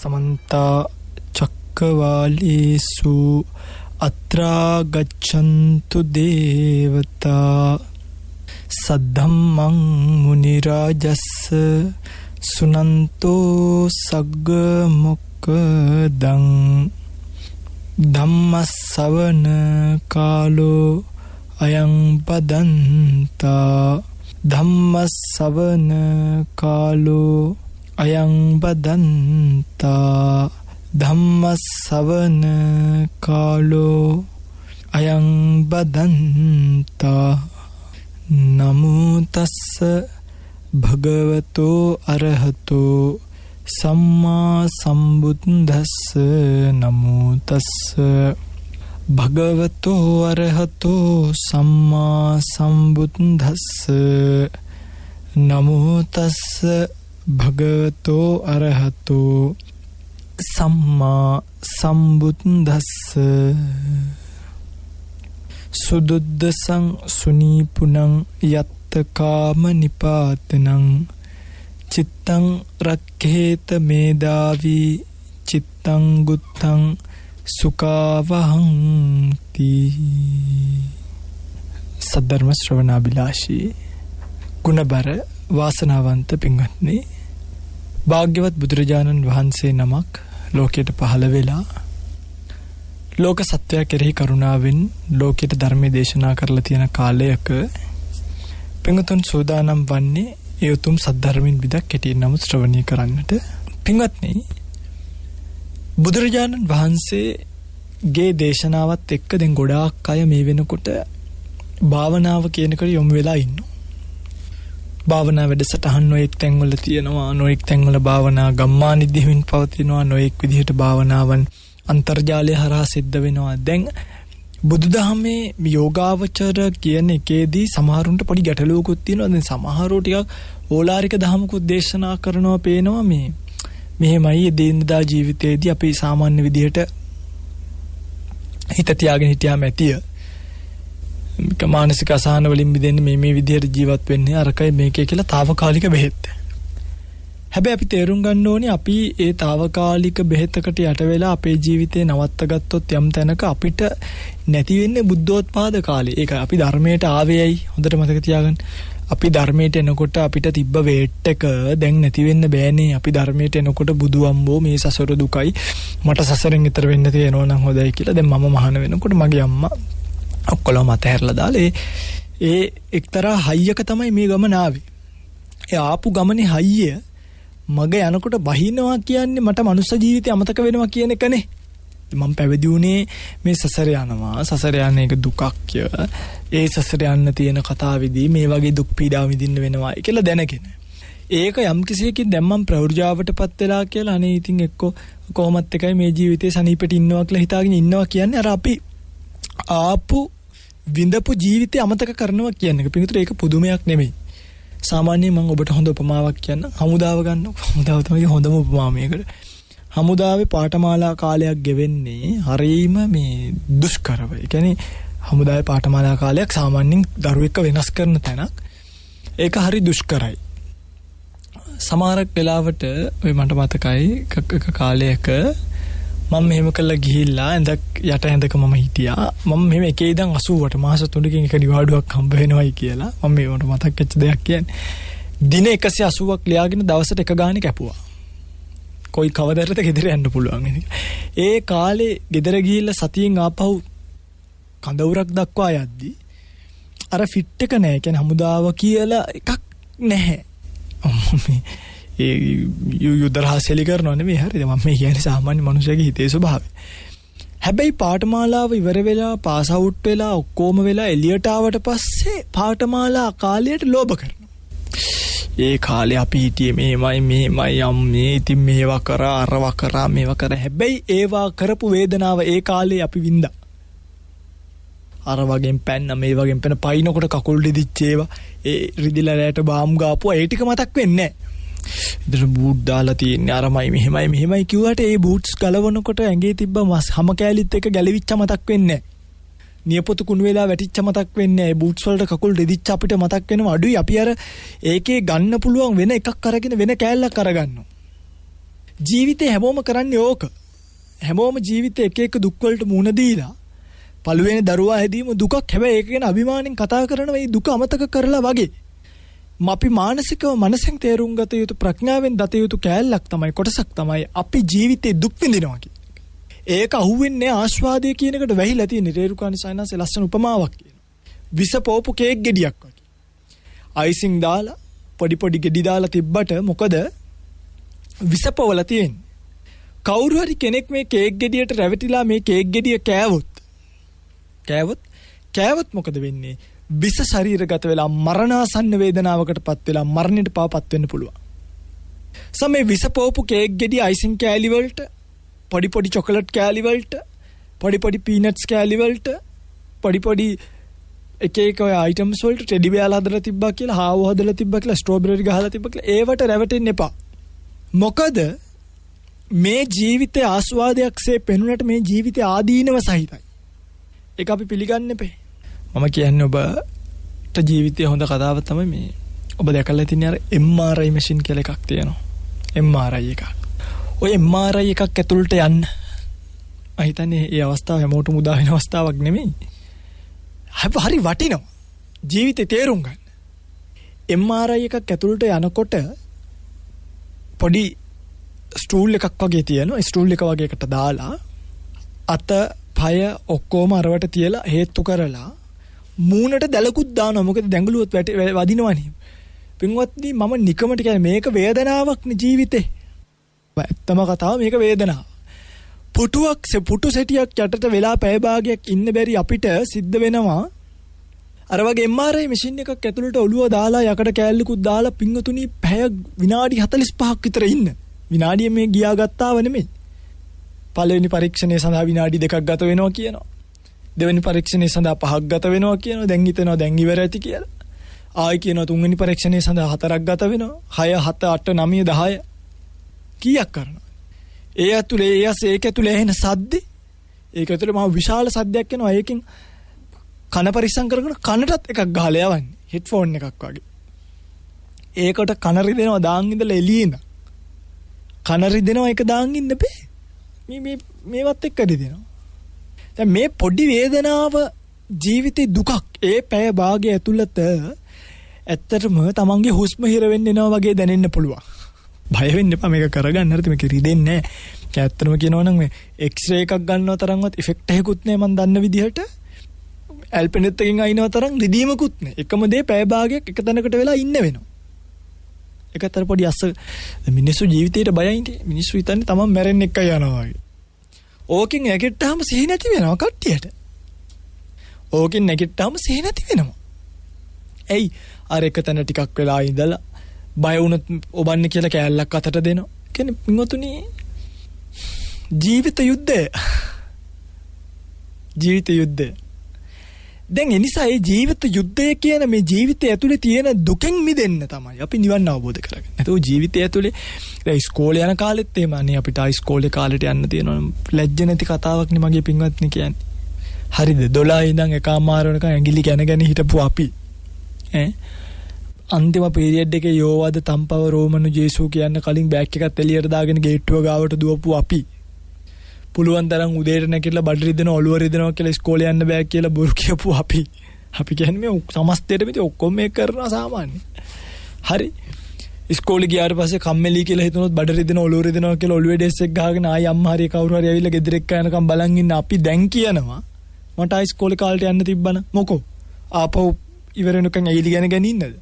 समन्ता चक्रवालेषु अत्रा गच्छन्तु देवता सद्धम्मं मुनिराजस्स सुनन्तो सग्ग मुक्कदं धम्मස්සවන කාලෝ අයං බදන්තා ධම්මස්සවන කාලෝ අයං බදන්තා ධම්මස්සවන කාලෝ අයං බදන්තා නමෝ තස්ස භගවතෝ අරහතෝ සම්මා සම්බුද්දස්ස නමෝ තස්ස භගවතෝ අරහතෝ සම්මා සම්බුද්දස්ස නමෝ තස්ස භගවතෝ අරහතෝ සම්මා සම්බුද්දස්ස සුදුද්දසං සුනීපුනං යත්ත කාම නිපාතනං චිත්තං රක්ඛේත මේදාවි චිත්තං ගුත්තං සුඛාවහං තී. සද්ධර්ම ශ්‍රවණාබිලාෂී ගුණබර වාසනාවන්ත පින්වත්නි, භාග්‍යවත් බුදුරජාණන් වහන්සේ නමක් ලෝකයට පහළ වෙලා ලෝක සත්වයා කෙරෙහි කරුණාවෙන් ලෝකයට ධර්මයේ දේශනා කරලා තියෙන කාලයක පින්වතුන් සෝදානම් වන්නේ ඒ උතුම් සද්ධර්මින් විදක් කෙටියෙන් නමුත් ශ්‍රවණය කරන්නට. පින්වත්නි, බුදුරජාණන් වහන්සේගේ දේශනාවත් එක්ක දැන් ගොඩාක් අය මේ වෙනකොට භාවනාව කියනකට යොමු වෙලා ඉන්නවා. භාවනා වැඩසටහන් නොඑක් තැන්වල තියෙනවා, නොඑක් තැන්වල භාවනා ගම්මානිද්දීමින් පවතිනවා, නොඑක් විදිහට භාවනාවන් අන්තර්ජාලය හරහා සිද්ධ වෙනවා. දැන් බුදුදහමේ යෝගාවචර කියන එකේදී සමහරුන්ට පොඩි ගැටලුවකුත් තියෙනවා. දැන් සමහරෝ ටිකක් ඕලාරික දහමකුත් දේශනා කරනවා පේනවා මෙහෙමයි එදිනදා ජීවිතයේදී අපි සාමාන්‍ය විදිහට හිත තියාගෙන හිටියාම ඇතිය. මානසික අසහන වලින් මිදෙන්න මේ විදිහට ජීවත් වෙන්නේ අරකයි මේකේ කියලා తాවකාලික බෙහෙත්. හැබැයි අපි තේරුම් ගන්න ඕනේ අපි ඒ తాවකාලික බෙහෙතකට යට වෙලා අපේ ජීවිතේ නවත්ත ගත්තොත් යම් තැනක අපිට නැති වෙන්නේ බුද්ධෝත්පාද කාලේ. ඒක අපි ධර්මයට ආවේයයි හොඳට මතක තියාගන්න. අපි ධර්මයට එනකොට අපිට තිබ්බ වේට් එක දැන් නැති වෙන්න බෑනේ. අපි ධර්මයට එනකොට බුදු අම්බෝ මේ සසර දුකයි මට සසරෙන් ඈතර වෙන්න තියෙනවා නම් හොඳයි කියලා. දැන් මම මහාන වෙනකොට මගේ අම්මා ඔක්කොලම අතහැරලා දාලා ඒ එක්තරා හයියක තමයි මේ ගමන ආවේ. ඒ ආපු ගමනේ හයිය මග යනකොට බහිනවා කියන්නේ මට මනුස්ස ජීවිතය අමතක වෙනවා කියන එකනේ. මම පැවිදි වුණේ මේ සසර යනවා, සසර යන එක දුකක්ය, ඒ සසර යන්න තියෙන කතාවේදී මේ වගේ දුක් පීඩා විඳින්න වෙනවා කියලා දැනගෙන ඒක යම් කිසියකින් දැන් මම ප්‍රවෘජාවටපත් වෙලා කියලා අනේ ඉතින් එක්ක කොහොමත් එකයි මේ ජීවිතේ සනීපෙට ඉන්නවා කියලා හිතාගෙන ඉන්නවා කියන්නේ අර අපි ආපු විඳපු ජීවිතය අමතක කරනවා කියන්නේ. පිටුතර ඒක පුදුමයක් නෙමෙයි. සාමාන්‍යයෙන් මම ඔබට හොඳ උපමාවක් කියන්න. හමුදාව ගන්නකො. හමුදාව තමයි හොඳම උපමාව මේකට. හමුදාවේ පාඨමාලා කාලයක් ගෙවෙන්නේ හරීම මේ දුෂ්කරව. ඒ කියන්නේ හමුදාවේ පාඨමාලා කාලයක් සාමාන්‍යයෙන් දරුවෙක්ව වෙනස් කරන තැනක්. ඒක හරි දුෂ්කරයි. සමහරක් වෙලාවට ඔය මට මතකයි එක කාලයක මම මෙහෙම කළා ගිහිල්ලා ඇඳක් යට ඇඳක මම හිටියා. මම මෙහෙම එකේ ඉඳන් 80ට මාස 3කින් එක නිවාඩුවක් හම්බ වෙනවයි කියලා. මම මේකට මතක් වෙච්ච දෙයක් කියන්නේ. දින 180ක් ලියාගෙන දවසට එක ගානේ කැපුවා. කොයි කවදාද ගෙදර යන්න පුළුවන් ඉතින්. ඒ කාලේ ගෙදර ගිහිල්ලා සතියෙන් ආපහු කඳවුරක් දක්වා යද්දි අර ෆිට් එක නැහැ. කියන්නේ හමුදාව කියලා එකක් නැහැ. ඒ යුදරහසෙලි කරනවා නෙමෙයි හරිද? මම මේ කියන්නේ සාමාන්‍ය මිනිසෙගේ හිතේ ස්වභාවය. හැබැයි පාඨමාලාව ඉවර වෙලා පාස් අවුට් වෙලා ඔක්කොම වෙලා එළියට ආවට පස්සේ පාඨමාලා කාලයට ලෝභ කරනවා. ඒ කාලේ අපි හිටියේ මේමයි අම්මේ ඉතින් මේවා කරා අරවා කරා මේවා කරා. හැබැයි ඒවා කරපු වේදනාව ඒ කාලේ අපි වින්දා. අර වගේම පැන්න මේ වගේම පැන පයින්නකොට කකුල් රිදිච්ච ඒවා ඒ රිදිලා රැට බාම් ගාපුවා ඒ ටික මතක් වෙන්නේ නැහැ. ඉතින් බූට් දාලා තියෙන්නේ අරමයි මෙහෙමයි කිව්වට ඒ බූට්ස් ගලවනකොට ඇඟේ තිබ්බ මස් හැම කෑලිත් එක ගැලවිච්ච මතක් වෙන්නේ නැහැ. නියපොතු කුණු වෙලා වැටිච්ච මතක් වෙන්නේ නැහැ. ඒ බූට්ස් වලට කකුල් රිදිච්ච අපිට මතක් වෙනවා. අඩුයි අපි අර ඒකේ ගන්න පුළුවන් වෙන එකක් අරගෙන වෙන කෑල්ලක් අරගන්නවා. ජීවිතේ හැමෝම කරන්නේ ඕක. හැමෝම ජීවිතේ එක එක දුක් වලට මුහුණ දීලා පළවෙනි දරුවා හැදීම දුකක්. හැබැයි ඒක ගැන අභිමාණයෙන් කතා කරනවා මේ දුක අමතක කරලා වගේ. අපි මානසිකව මනසෙන් තේරුම් ගත යුතු ප්‍රඥාවෙන් දත යුතු කෑල්ලක් තමයි කොටසක් තමයි අපි ජීවිතේ දුක් විඳිනවා කියන එක. ඒක අහුවෙන්නේ ආස්වාදයේ කියන එකට වැහිලා තියෙන රේරුකාණි සයන්ස් ලස්සන උපමාවක් කියනවා. විස පෝපු කේක් ගෙඩියක් වගේ. අයිසිං දාලා පොඩි ගෙඩි දාලා තිබ්බට මොකද විස පොවලා තියෙන්නේ. කවුරු හරි කෙනෙක් මේ කේක් ගෙඩියට රැවටිලා මේ කේක් ගෙඩිය කෑවොත් මොකද වෙන්නේ? විස ශරීරගත වෙලා මරණාසන්න වේදනාවකටපත් වෙලා මරණයට පාපත් වෙන්න පුළුවන්. සමේ විස පෝපු කේක් ගෙඩි අයිසිං කෑලි වලට පොඩි චොකලට් කෑලි වලට පොඩි පීනට්ස් කෑලි වලට පොඩි එක ඔය අයිටම්ස් වලට ටෙඩි බෑලා හදලා තිබ්බා කියලා හාව හදලා තිබ්බා කියලා ස්ට්‍රෝබෙරි ගහලා තිබ්බා කියලා ඒවට රැවටෙන්න එපා. මොකද මේ ජීවිතයේ ආස්වාදයක්සේ පෙනුනට මේ ජීවිතය ආදීනව සහිතයි. ඒක අපි පිළිගන්න එපේ. මම කියන්නේ ඔබට ජීවිතයේ හොඳ කතාවක් තමයි මේ. ඔබ දැකලා තියෙන අර MRI මැෂින් කියලා එකක් තියෙනවා. MRI එකක්. ඔය MRI එකක් ඇතුළට යන්න. මම හිතන්නේ මේ අවස්ථාව හැමෝටම උදා වෙන අවස්ථාවක් නෙමෙයි. හරි වටිනවා. ජීවිතේ තේරුම් ගන්න. MRI එකක් ඇතුළට යනකොට පොඩි ස්ටූල් එකක් වගේ තියෙනවා. ස්ටූල් එක වගේ එකට දාලා අත පය ඔක්කොම අරවට තියලා හේතු කරලා මූණට දැලකුත් දානවා. මොකද දැඟලුවොත් වදිනවනේ. පින්වත්නි මම නිකමට කියන්නේ මේක වේදනාවක් නේ ජීවිතේ. ඇත්තම කතාව මේක වේදනාව. පුටු සෙටියක් යටට වෙලා පැය භාගයක් ඉන්න බැරි අපිට සිද්ධ වෙනවා අර වගේ MRI මැෂින් එකක් ඇතුළට ඔළුව දාලා යකඩ කෑල්ලකුත් දාලා පින්වතුනි පැය විනාඩි 45ක් විතර ඉන්න. විනාඩිය මේ ගියා ගත්තාව නෙමෙයි. පළවෙනි පරීක්ෂණය සඳහා විනාඩි 2ක් ගත වෙනවා කියනවා. දෙවෙනි පරීක්ෂණය සඳහා 5ක් ගත වෙනවා කියනවා. දැන් හිතනවා දැන් ඉවර ඇති කියලා. ආයි කියනවා තුන්වෙනි පරීක්ෂණය සඳහා 4ක් ගත වෙනවා. 6 7 8 9 10 කීයක් කරනවා. ඒක ඇතුලේ එන සද්දේ ඒක ඇතුලේ මම විශාල සද්දයක් එනවා. ඒකෙන් කන පරිස්සම් කරගෙන කනටත් එකක් ගහලා යවන්නේ. හෙඩ්ෆෝන් එකක් වගේ. ඒකට කන රිදෙනවා දාන් ඉඳලා එළියේ ඉඳන්. කන රිදෙනවා ඒක දාන් ඉන්න බෑ. මේවත් එක්ක රිදෙනවා. දැන් මේ පොඩි වේදනාව ජීවිතේ දුකක්. ඒ පැය භාගය ඇතුළත ඇත්තටම තමන්ගේ හුස්ම හිර වෙන්න එනවා වගේ දැනෙන්න පුළුවන්. බය වෙන්න එපා මේක කරගන්න. හරිද මේක රිදෙන්නේ නැහැ. ඇත්තටම කියනවා නම් මේ එක්ස්රේ එකක් ගන්නව තරම්වත් ඉෆෙක්ට් එකකුත් නැහැ මම දන්න විදිහට. ඇල්පෙනෙත් එකකින් අයින්ව තරම් රිදීමකුත් නැහැ. එකම දේ පැය භාගයක් එක තැනකට වෙලා ඉන්න වෙනවා. ඒකතර පොඩි අස්ස මිනිස්සු ජීවිතේට බයයිනේ. මිනිස්සු හිතන්නේ තමන් මැරෙන්න එකයි යනවා වගේ. ඕකෙන් නැගිට්ටාම සිහි නැති වෙනවා කට්ටියට. ඕකෙන් නැගිට්ටාම සිහි නැති වෙනවා. එයි අර එක තැන ටිකක් වෙලා ඉඳලා බය වුණොත් ඔබන්නේ කියලා කෑල්ලක් අතට දෙනවා. කියන්නේ පින්වතුනි ජීවිත යුද්ධය. දැන් ඒ නිසා මේ ජීවිත යුද්ධය කියන මේ ජීවිතය ඇතුලේ තියෙන දුකෙන් මිදෙන්න තමයි අපි නිවන් අවබෝධ කරගන්නේ. ඒතෝ ජීවිතය ඇතුලේ දැන් ඉස්කෝලේ යන කාලෙත් එහෙම අනේ අපිට ඉස්කෝලේ කාලෙට යන්න තියෙනවා. ලැජ්ජ නැති කතාවක් නේ මගේ පින්වත්නි කියන්නේ. හරිද? 12 ඉඳන් එකමාර වෙනකන් ඇඟිලි ගැන හිටපු අපි අන්තිම පීරියඩ් එකේ යෝවාද තම්පව රෝමනු ජේසු කියන්න කලින් බෑග් එකත් එළියට දාගෙන ගේට්ටුව ගාවට දුවපු අපි පුළුවන් තරම් උදේට නැගිටලා බඩ රිදෙන ඔළුව රිදෙනවා කියලා ඉස්කෝලේ යන්න බෑ කියලා බොරු කියපු අපි කියන්නේ මේ සමස්තයට පිට ඔක්කොම මේක කරනවා සාමාන්‍ය. හරි. ඉස්කෝලේ ගියාට පස්සේ කම්මැලි කියලා හිතුනොත් බඩ රිදෙන ඔළුව රිදෙනවා කියලා ඔළුවේ ඩෙස් එක ගහගෙන ආයි අම්මා හරි කවුරු හරි ඇවිල්ලා ගෙදර එක්ක යනකම් බලන් ඉන්න අපි දැන් කියනවා මට ඉස්කෝලේ කාලේට යන්න තිබ්බන මොකෝ ආපහු ඉවර වෙනකන් ඇවිලි ගැන ඉන්නද?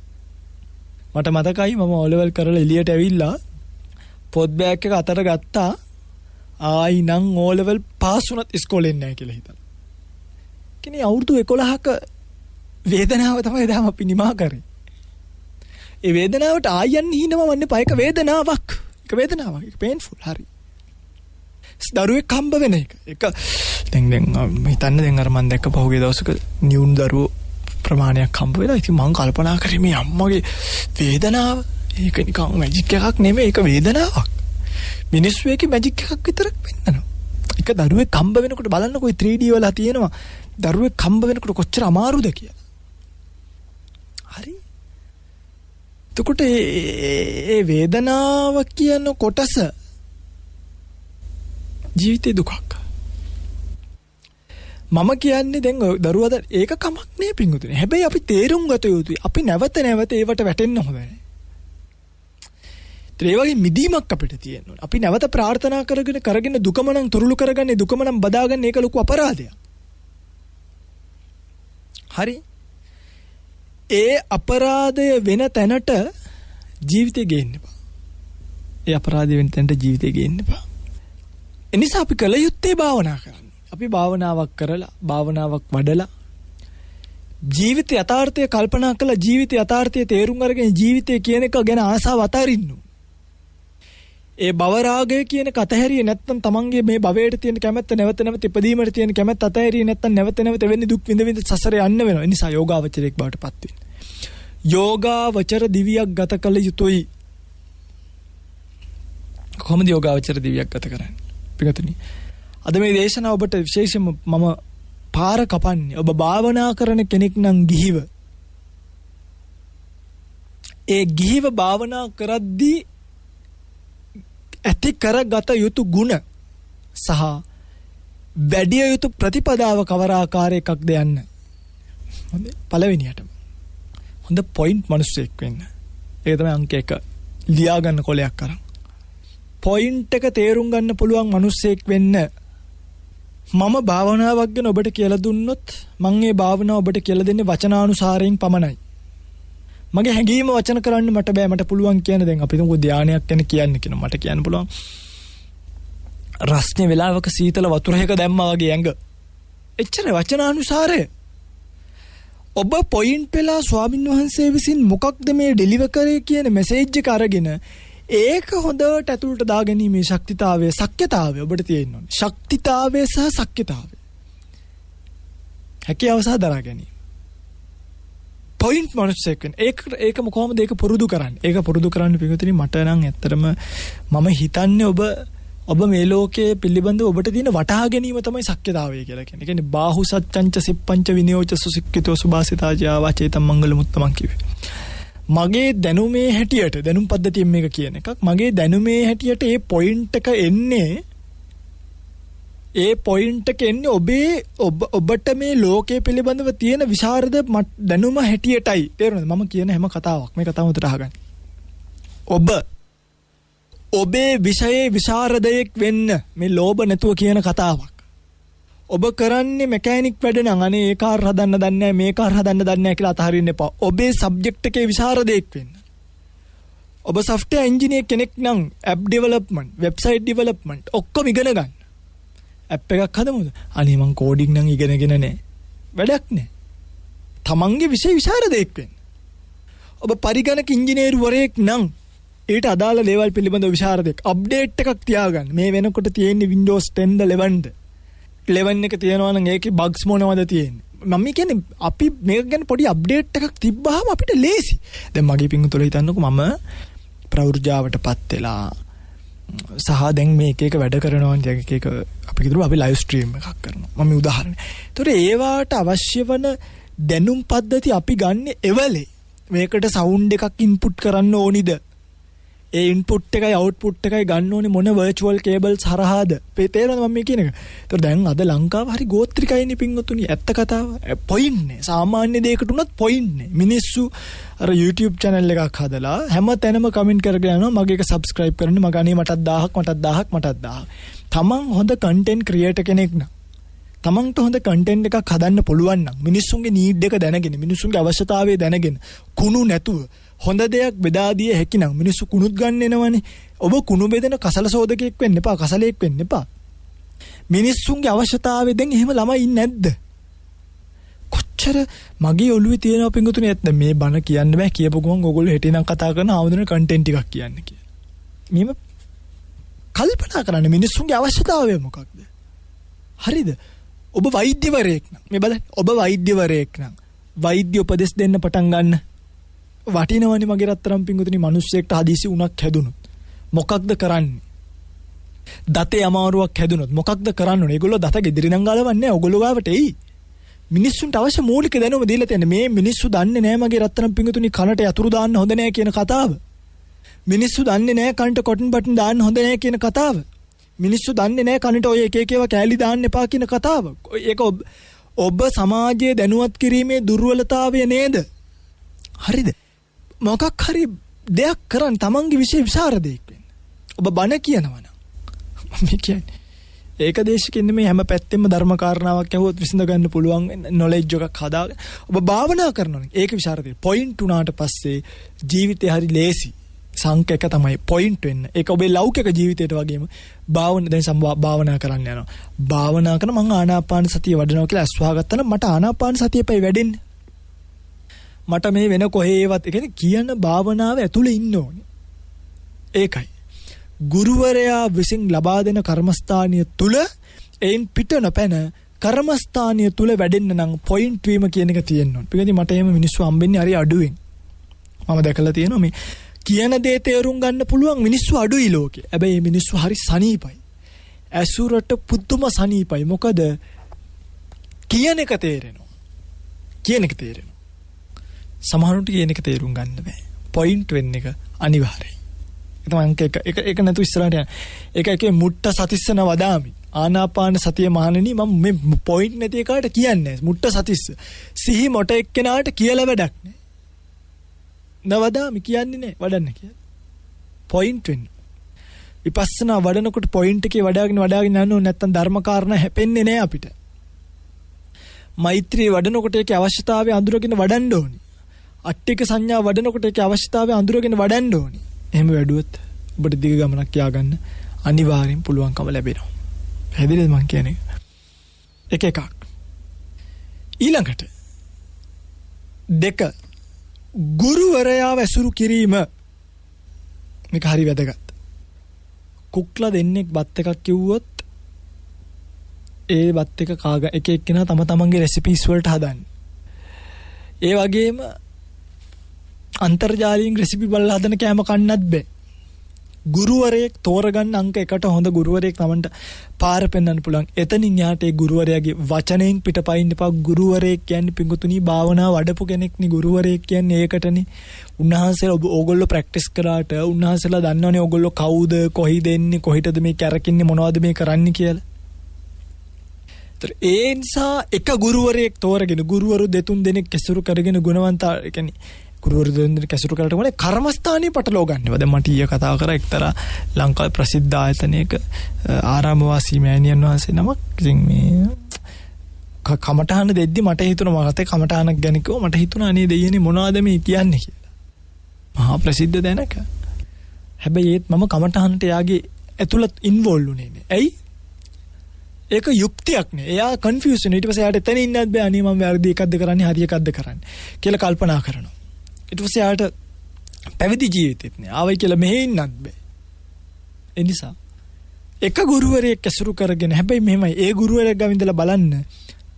මට මතකයි මම ඕලෙවල් කරලා එළියට ඇවිල්ලා පොත් බෑග් එක අතට ගත්තා. ආයි නම් ඕලෙවල් පාස් වුණත් ඉස්කෝලේ නැහැ කියලා හිතලා. කිනේ අවුරුදු 11ක වේදනාව තමයි දැන් අපි නිමා කරේ. ඒ වේදනාවට ආයන් හිනම වන්නේ පයක වේදනාවක්. ඒක වේදනාවක්. ඒක පේන්ෆුල් හරි. දරුවෙක් හම්බ වෙන එක. ඒක දැන් හිතන්න දැන් අර මම දැක්ක පහුගිය දවසක නියුන් දරුවෝ ප්‍රමාණයක් හම්බ වෙලා. ඉතින් මම කල්පනා කරේ මේ අම්මගේ වේදනාව ඒක නිකන් මැජික් එකක් නෙමෙයි. ඒක වේදනාවක්. මිනිස්සු එකේ මැජික් එකක් විතරක් වෙන්නනවා. එක දරුවෙක් හම්බ වෙනකොට බලන්නකො 3D වල තියෙනවා. දරුවෙක් හම්බ වෙනකොට කොච්චර අමාරුද කියලා. හරි. එතකොට ඒ වේදනාව කියන කොටස ජීවිතේ දුකක්. මම කියන්නේ දැන් දරුවද ඒක කමක් නේ පිංගුතුනේ. හැබැයි අපි තේරුම් ගත යුතුයි. අපි නැවත නැවත ඒවට වැටෙන්න හොඳ නැහැ. ඒ වගේ මිදීමක් අපිට තියෙන්න ඕනේ. අපි නැවත ප්‍රාර්ථනා කරගෙන දුකම නම් තුරුළු කරගන්නේ දුකම නම් බදාගන්නේ ඒක ලොකු අපරාධයක්. හරි. ඒ අපරාධය වෙන තැනට ජීවිතේ ගේන්න එපා. ඒ අපරාධය වෙන තැනට ජීවිතේ ගේන්න එපා. එනිසා අපි කල යුත්තේ භාවනා කරන්න. අපි භාවනාවක් කරලා භාවනාවක් වඩලා ජීවිත යථාර්ථය කල්පනා කරලා ජීවිත යථාර්ථය තේරුම් අරගෙන ජීවිතය කියන එක ගැන ආසාව අතාරින්න. ඒ භව රාගය කියන කතහැරියේ නැත්තම් තමන්ගේ මේ භවයට තියෙන කැමැත්ත නැවත නැවත ඉපදීමට තියෙන කැමැත්ත අතහැරියේ නැත්තම් නැවත නැවත වෙන්නේ දුක් විඳ විඳ සසරේ යන්න වෙනවා. ඒ නිසා යෝගාවචරයක් බවට පත් වෙන්න. යෝගාවචර දිවියක් ගත කළ යුතුයි. කොහොමද යෝගාවචර දිවියක් ගත කරන්නේ? පිටුතුනි. අද මේ දේශනාව ඔබට විශේෂයෙන්ම මම පාර කපන්නේ. ඔබ භාවනා කරන කෙනෙක් නම් ගිහිව. ඒ ගිහිව භාවනා කරද්දී ඇති කරගත යුතු ගුණ සහ වැඩි යුතු ප්‍රතිපදාව කවර ආකාරයකක්ද යන්න. හොඳයි. පළවෙනියටම හොඳ පොයින්ට් මිනිස්සෙක් වෙන්න. ඒක තමයි අංක 1. ලියා ගන්න කොලයක් අරන්. පොයින්ට් එක තේරුම් ගන්න පුළුවන් මිනිස්සෙක් වෙන්න. මම භාවනාවක් ගැන ඔබට කියලා දුන්නොත් මම මේ භාවනාව ඔබට කියලා දෙන්නේ වචනානුසාරයෙන් පමණයි. මගේ හැඟීම වචන කරන්න මට බෑ. මට පුළුවන් කියන දැන් අපි තුමු ධානයක් ගැන කියන්න කියනවා. මට කියන්න පුළුවන් රස්නේ වෙලාවක සීතල වතුරයක දැම්මා වගේ ඇඟ. එච්චර වචනානුසාරය. ඔබ පොයින්ට් වෙලා ස්වාමින් වහන්සේ විසින් මොකක්ද මේ ඩෙලිවර් කරේ කියන මෙසේජ් එක අරගෙන ඒක හොඳට ඇතුළට දාගැනීමේ ශක්තිතාවය සක්්‍යතාවය ඔබට තියෙන්න ඕනේ. ශක්තිතාවය සහ සක්්‍යතාවය. හැකියාව සහ දරා ගැනීම. පොයින්ට් මොනසෙක් වෙන. ඒක කොහොමද ඒක පුරුදු කරන්නේ? ඒක පුරුදු කරන්න පිටුතුනි මට නම් ඇත්තටම මම හිතන්නේ ඔබ මේ ලෝකයේ පිළිබඳව ඔබට තියෙන වටහා ගැනීම තමයි සක්්‍යතාවය කියලා කියන්නේ. ඒ කියන්නේ බාහු සත්‍යංච සිප්පංච විනයෝච සුසික්කිතෝ සුභාසිතාජා වාචේතම් මංගල මුත්තමන් කිව්වේ. මගේ දැනුමේ හැටියට දැනුම් පද්ධතියෙන් මේක කියන එකක්. මගේ දැනුමේ හැටියට ඒ පොයින්ට් එක එන්නේ ඔබට මේ ලෝකයේ පිළිබඳව තියෙන විශාරද දැනුම හැටියටයි. තේරුණාද? මම කියන හැම කතාවක් මේ කතාව උඩට අහගන්න. ඔබේ විෂයේ විශාරදයෙක් වෙන්න මේ ලෝභ නැතුව කියන කතාවක්. ඔබ කරන්නේ මැකැනික් වැඩ නම් අනේ ඒ කාර් හදන්න දන්නේ නැහැ මේ කාර් හදන්න දන්නේ නැහැ කියලා අතහරින්න එපා. ඔබේ සබ්ජෙක්ට් එකේ විශාරදයෙක් වෙන්න. ඔබ software engineer කෙනෙක් නම් app development, website development ඔක්කොම ඉගෙන ගන්න. app එකක් හදමුද? අනේ මං කෝඩින් නම් ඉගෙනගෙන නැහැ. වැඩක් නැහැ. තමන්ගේ විෂය විශාරදයෙක් වෙන්න. ඔබ පරිගණක ඉංජිනේරුවරයෙක් නම් ඊට අදාළ ලේවල් පිළිබඳව විශාරදයෙක්. අප්ඩේට් එකක් තියාගන්න. මේ වෙනකොට තියෙන්නේ Windows 10ද 11ද 11 එක තියෙනවා නම් ඒකේ බග්ස් මොනවද තියෙන්නේ? මම කියන්නේ අපි මේක ගැන පොඩි අප්ඩේට් එකක් තිබ්බහම අපිට ලේසි. දැන් මගේ පිංගුතුල හිතන්නකෝ මම ප්‍රවෘජාවටපත් වෙලා සහ දැන් මේ එක වැඩ කරනවා එක අපි කිව්වා අපි ලයිව් ස්ට්‍රීම් එකක් කරනවා. මම උදාහරණ. ඒතකොට ඒවට අවශ්‍ය වන දැනුම් පද්ධති අපි ගන්න එවලේ. මේකට සවුන්ඩ් එකක් ඉන්පුට් කරන්න ඕනිද? ඒ ඉන්පුට් එකයි අවුට්පුට් එකයි ගන්න ඕනේ මොන වර්චුවල් කේබල්ස් හරහාද? තේරෙනවද මම මේ කියන එක? ඒතකොට දැන් අද ලංකාව හරි ගෝත්‍රිකයිනේ පින්වතුනි. ඇත්ත කතාව. පොයින්ට් නේ. සාමාන්‍ය දෙයකට උනත් පොයින්ට් නේ. මිනිස්සු අර YouTube channel එකක් හදලා හැම තැනම කමෙන්ට් කරගෙන යනවා මගේ එක subscribe කරන්න මගේ අනේ මටත් 1000ක්. තමන් හොඳ content creator කෙනෙක් නම් තමන්ට හොඳ content එකක් හදන්න පුළුවන් නම් මිනිස්සුන්ගේ need එක දැනගෙන මිනිස්සුන්ගේ අවශ්‍යතාවය දැනගෙන කුණු නැතුව හොඳ දෙයක් බෙදා දිය හැකි නම් මිනිස්සු කුණුත් ගන්න එනවනේ. ඔබ කුණු බෙදෙන කසල සෝදකයෙක් වෙන්න එපා. කසලෙක් වෙන්න එපා. මිනිස්සුන්ගේ අවශ්‍යතාවය දැන් එහෙම ළමයි ඉන්නේ නැද්ද? කොච්චර මගේ ඔළුවේ තියෙනවා පිංගුතුනේ නැත්නම් මේ බණ කියන්න බෑ කියපු ගමන් ඕගොල්ලෝ හෙටිනම් කතා කරන ආවුදුන කන්ටෙන්ට් ටිකක් කියන්න කියලා. මෙහෙම කල්පනා කරන්න මිනිස්සුන්ගේ අවශ්‍යතාවය මොකක්ද? හරිද? ඔබ වෛද්‍යවරයෙක් නම් මේ බලන්න ඔබ වෛද්‍යවරයෙක් නම් වෛද්‍ය උපදෙස් දෙන්න පටන් ගන්න. වටිනවනේ මගේ රත්තරන් පිංගුතුනි මිනිස්සෙක්ට හදිසි උණක් හැදුනොත් මොකක්ද කරන්නේ? දතේ අමාරුවක් හැදුනොත් මොකක්ද කරන්න ඕනේ? ඒගොල්ලෝ දත ගෙදරින් නම් ගලවන්නේ නැහැ. ඕගොල්ලෝ ගාවට එයි. මිනිස්සුන්ට අවශ්‍ය මූලික දැනුම දීලා තියෙන මේ මිනිස්සු දන්නේ නැහැ මගේ රත්තරන් පිංගුතුනි කනට යතුරු දාන්න හොඳ නැහැ කියන කතාව. මිනිස්සු දන්නේ නැහැ කනට කොටන් බටන් දාන්න හොඳ නැහැ කියන කතාව. මිනිස්සු දන්නේ නැහැ කනට ඔය එක එක ඒවා කෑලි දාන්න එපා කියන කතාව. ඒක ඔබ සමාජයේ දැනුවත් කිරීමේ දුර්වලතාවය නේද? හරිද? මොකක් හරි දෙයක් කරන් තමන්ගේ විශේෂ විසරදයක් වෙන්න. ඔබ බණ කියනවා නම් මම කියන්නේ ඒක දේශකින් මේ හැම පැත්තෙම ධර්ම කාරණාවක් ඇහුවොත් විසඳ ගන්න පුළුවන් නොලෙජ් එකක් හදාගෙන ඔබ භාවනා කරනවා නම් ඒක විසරදේ පොයින්ට් උනාට පස්සේ ජීවිතේ හරි ලේසි. සංක එක තමයි පොයින්ට් වෙන්න. ඒක ඔබේ ලෞකික ජීවිතයට වගේම භාවනා කරන්න යනවා. භාවනා කරන මම ආනාපාන සතිය වඩනවා කියලා අස්වාගත්තා නම් මට ආනාපාන සතිය පයි වැඩෙන්නේ. මට මේ වෙන කොහේවත් කියන්නේ කියන භාවනාව ඇතුලේ ඉන්න ඕනේ. ඒකයි. ගුරුවරයා විසින් ලබා දෙන කර්මස්ථානිය තුල එයින් පිට නොපැන කර්මස්ථානිය තුල වැඩෙන්න නම් පොයින්ට් වීම කියන එක තියෙන්න ඕනේ. පිටින් මට එහෙම මිනිස්සු හම්බෙන්නේ හරි අඩුවෙන්. මම දැකලා තියෙනවා මේ කියන දේ තේරුම් ගන්න පුළුවන් මිනිස්සු අඩුයි ලෝකේ. හැබැයි මේ මිනිස්සු හරි සනීපයි. ඇසුරට පුදුම සනීපයි. මොකද කියන එක තේරෙනවා. කියන එක තේරෙනවා. සමහරුන්ට කියන එක තේරුම් ගන්න බෑ. පොයින්ට් වෙන්න එක අනිවාර්යයි. ඒක තමයි ඒක නැතු ඉස්සරහට යන. ඒක එකේ මුට්ට සතිස්සන වදාමි. ආනාපාන සතිය මහණෙනි මම මේ පොයින්ට් නැති එකට කියන්නේ නැහැ. මුට්ට සතිස්ස. සිහි මොට එක්කෙනාට කියලා වැඩක් නැහැ. නවදාමි කියන්නේ නැහැ වඩන්න කියලා. පොයින්ට් වෙන්න. විපස්සනා වඩනකොට පොයින්ට් එකේ වඩාගෙන යන්න ඕනේ නැත්නම් ධර්ම කාරණා හැපෙන්නේ නැහැ අපිට. මෛත්‍රී වඩනකොට ඒකේ අවශ්‍යතාවය අඳුරගෙන වඩන්න ඕනේ. අට්ටික සංඥා වඩනකොට ඒකේ අවශ්‍යතාවය අඳුරගෙන වඩන්න ඕනේ. එහෙම වැඩුවොත් ඔබට දිග ගමනක් යාගන්න අනිවාර්යෙන් පුළුවන්කම ලැබෙනවා. පැහැදිලිද මං කියන්නේ? එක එකක්. ඊළඟට 2 ගුරුවරයාව ඇසුරු කිරීම මේක හරි වැදගත්. කුක්ලා දෙන්නෙක් බත් එකක් කිව්වොත් ඒ බත් එක එක එක්කෙනා තම තමන්ගේ රෙසිපීස් වලට හදන්නේ. ඒ වගේම අන්තර්ජාලයෙන් රෙසිපි බලලා හදන කෑම කන්නත් බෑ. ගුරුවරයෙක් තෝරගන්න අංක 1ට හොඳ ගුරුවරයෙක් තමන්ට පාර පෙන්වන්න පුළුවන්. එතනින් යාට ඒ ගුරුවරයාගේ වචනෙන් පිටපයින් එපා. ගුරුවරයෙක් කියන්නේ පිඟුතුණී භාවනාව වඩපු කෙනෙක් නේ. ගුරුවරයෙක් කියන්නේ ඒකටනේ. උන්වහන්සේලා ඕගොල්ලෝ ප්‍රැක්ටිස් කරාට උන්වහන්සේලා දන්නවනේ ඕගොල්ලෝ කවුද, කොහිද එන්නේ, කොහිටද මේ කැරකින්නේ, මොනවද මේ කරන්නේ කියලා. ඒ නිසා එක ගුරුවරයෙක් තෝරගෙන ගුරුවරු 2-3 දෙනෙක් ඇසුරු කරගෙන ගුණවන්ත කියන්නේ ගුරුවරු 2 දෙනෙක් ඇසුරු කරලා මොනේ කර්මස්ථානීය පටලව ගන්නවා. දැන් මට ඊය කතා කරා එක්තරා ලංකාවේ ප්‍රසිද්ධ ආයතනයක ආරාමවාසී මෑණියන් වහන්සේ නමක්. ඉතින් මේ කමඨහන දෙද්දි මට හිතුණා මගතේ කමඨහනක් ගැන කිව්වා. මට හිතුණා අනේ දෙයියනේ මොනවද මේ කියන්නේ කියලා. මහා ප්‍රසිද්ධ දැනක. හැබැයි ඒත් මම කමඨහනට යාගේ ඇතුළත් ඉන්වෝල්ව් වුණේ නෑ. ඇයි? ඒක යුක්තියක් නේ. එයා කන්ෆියුස් වෙනවා. ඊට පස්සේ එයාට එතන ඉන්නත් බෑ. අනේ මම වැරදි එකක්ද කරන්නේ හරි එකක්ද කරන්නේ කියලා කල්පනා කරනවා. ඊට පස්සේ එයාට පැවිදි ජීවිතෙත් නේ. ආවයි කියලා මෙහෙ ඉන්නත් බෑ. ඒ නිසා එක ගුරුවරයෙක් ඇසුරු කරගෙන හැබැයි මෙහෙමයි ඒ ගුරුවරයෙක් ගාව ඉඳලා බලන්න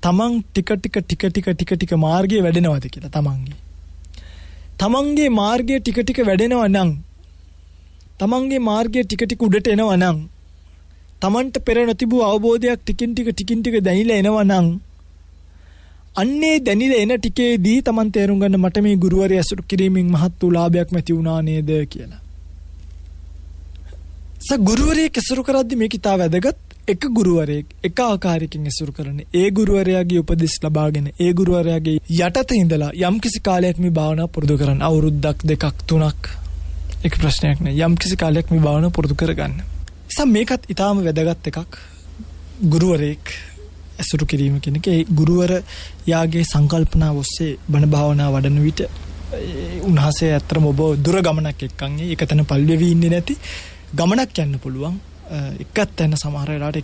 තමන් ටික මාර්ගයේ වැඩෙනවද කියලා තමන්ගේ මාර්ගයේ ටික වැඩෙනවා නම් තමන්ගේ මාර්ගයේ ටික උඩට එනවා නම් තමන්ට පෙර නොතිබූ අවබෝධයක් ටිකින් ටික දැනිලා එනවා නම් අන්නේ දැනිලා එන ටිකේදී තමන් තේරුම් ගන්න මට මේ ගුරුවරයා ඇසුරු කිරීමෙන් මහත් වූ ලාභයක් ඇති වුණා නේද කියලා. ගුරුවරයෙක් ඇසුරු කරද්දී මේක ඉතා වැදගත්. එක ගුරුවරයෙක් එක ආකාරයකින් ඇසුරු කරන්නේ ඒ ගුරුවරයාගේ උපදෙස් ලබාගෙන ඒ ගුරුවරයාගේ යටතේ ඉඳලා යම්කිසි කාලයක් මේ භාවනාව පුරුදු කරන්න. අවුරුද්දක් 2ක් 3ක් ඒක ප්‍රශ්නයක් නෑ. යම්කිසි කාලයක් මේ භාවනාව පුරුදු කරගන්න. මේකත් ඊටාම වැදගත් එකක්. ගුරුවරයෙක් ඇසුරු කිරීම කියන එක ඒ ගුරුවරයාගේ සංකල්පනාව ඔස්සේ බණ භාවනා වඩන විට උන්වහන්සේ අතරම ඔබ දුර ගමනක් එක්කන් ඒක තන පල්වෙවි ඉන්නේ නැති ගමනක් යන්න පුළුවන්. එකක් තැන සමහර වෙලාවට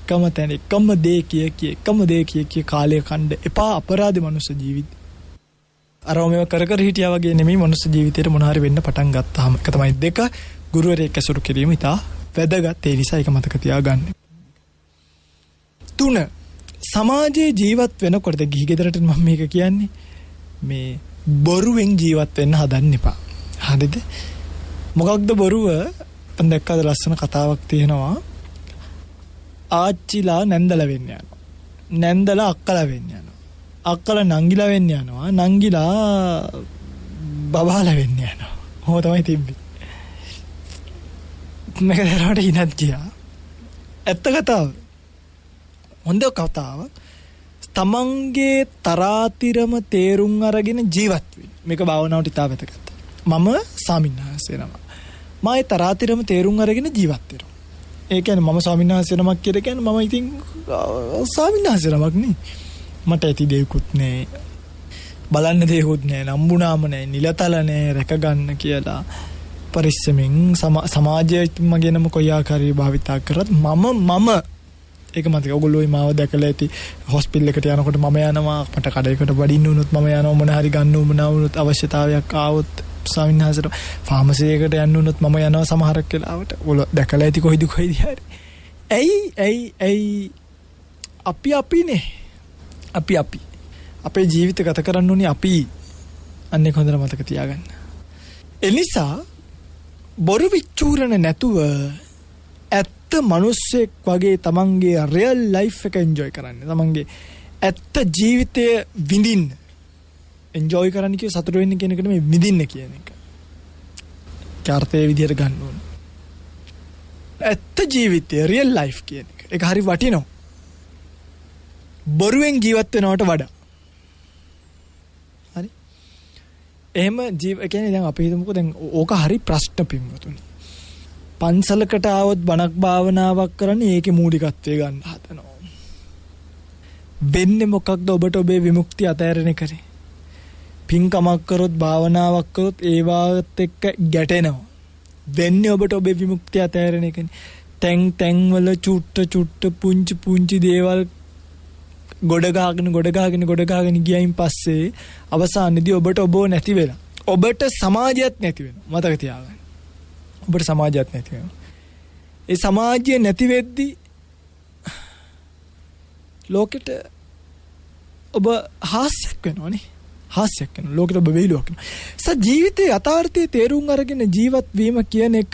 එකම දේ කිය කාලය කණ්ඩ එපා අපරාධ මනුස්ස ජීවිත. අරම මේව කර හිටියා වගේ නෙමෙයි මනුස්ස ජීවිතේට මොන හරි වෙන්න පටන් ගත්තාම. ඒක තමයි 2 ගුරුවරයෙක් ඇසුරු කිරීම ඉතා වැදගත්. ඒ නිසා ඒක මතක තියාගන්න. 3 සමාජයේ ජීවත් වෙනකොට ගිහි ගෙදරට මම මේක කියන්නේ මේ බොරුවෙන් ජීවත් වෙන්න හදන්න එපා. හරිද? මොකක්ද බොරුව? මම දැක්කද ලස්සන කතාවක් තියෙනවා. ආච්චිලා නැන්දලා වෙන්න යනවා. නැන්දලා අක්කලා වෙන්න යනවා. අක්කලා නංගිලා වෙන්න යනවා. නංගිලා බබාලා වෙන්න යනවා. ඔහොම තමයි තිබ්බේ. මේක දරවට ඉනත් ගියා. ඇත්ත කතාව. හොඳ කතාව. තමන්ගේ තරාතිරම තේරුම් අරගෙන ජීවත් වෙන්න. මේක භාවනාවට ඉතා වැදගත්. මම ස්වාමින්වහන්සේ නම. මායි තරාතිරම තේරුම් අරගෙන ජීවත් වෙනවා. ඒ කියන්නේ මම ස්වාමින්වහන්සේ නමක් කියලා කියන්නේ මම ඉතින් ස්වාමින්වහන්සේ නමක් නේ. මට ඇති දෙයක්වත් නෑ. බලන්න දෙයක්වත් නෑ. නම්බුනාම නෑ. නිලතල නෑ. රැක ගන්න කියලා පරිස්සමෙන් සමාජයේ මගෙනම කොයි ආකාරයේ භාවිතා කරත් මම ඒක මතක ඔයගොල්ලෝ මාව දැකලා ඇති හොස්පිටල් එකට යනකොට මම යනවා මට කඩේකට වඩින්න වුණොත් මම යනවා මොන හරි ගන්න උමනා වුණොත් අවශ්‍යතාවයක් ආවොත් ස්වාමින්වහන්සේට ෆාමසි එකට යන්න වුණොත් මම යනවා සමහරක් වෙලාවට ඔයගොල්ලෝ දැකලා ඇති කොයිද හරි ඇයි අපිනේ අපි අපේ ජීවිත ගත කරන්න ඕනේ අපි අන්නේ හොඳට මතක තියාගන්න. එනිසා බොරු විචූරණ නැතුව ඇත්ත මිනිස්සෙක් වගේ තමන්ගේ රියල් ලයිෆ් එක එන්ජොයි කරන්න. තමන්ගේ ඇත්ත ජීවිතය විඳින්න. එන්ජොයි කරන්න කිය සතුට වෙන්න කියන එකට මේ විඳින්න කියන එක. කාර්තේ විදියට ගන්න ඕන. ඇත්ත ජීවිතය රියල් ලයිෆ් කියන එක. ඒක හරි වටිනවා. බොරුවෙන් ජීවත් වෙනවට වඩා. හරි. එහෙම කියන්නේ දැන් අපි හිතමුකෝ දැන් ඕක හරි ප්‍රශ්න පින්වතුනි. පන්සලකට ආවොත් බණක් භාවනාවක් කරන්නේ ඒකේ මූලිකත්වය ගන්න හදනවා. වෙන්නේ මොකක්ද ඔබට ඔබේ විමුක්තිය අතහැරෙන කරේ? පින්කමක් කරොත් භාවනාවක් කරොත් ඒවත් එක්ක ගැටෙනවා. වෙන්නේ ඔබට ඔබේ විමුක්තිය අතහැරෙන එකනේ. තැන් වල චුට්ට පුංචි දේවල් ගොඩ ගහගෙන ගියයින් පස්සේ අවසානයේදී ඔබට ඔබව නැති වෙලා. ඔබට සමාජයත් නැති වෙනවා. මතක තියාගන්න. ඔබට සමාජයත් නැති වෙනවා. ඒ සමාජය නැති වෙද්දී ලෝකෙට ඔබ හාස්‍යයක් වෙනවනේ. හාස්‍යයක් වෙනවා. ලෝකෙට ඔබ වෙයිලුවක් වෙනවා. ජීවිතයේ යථාර්ථයේ තේරුම් අරගෙන ජීවත් වීම කියන එක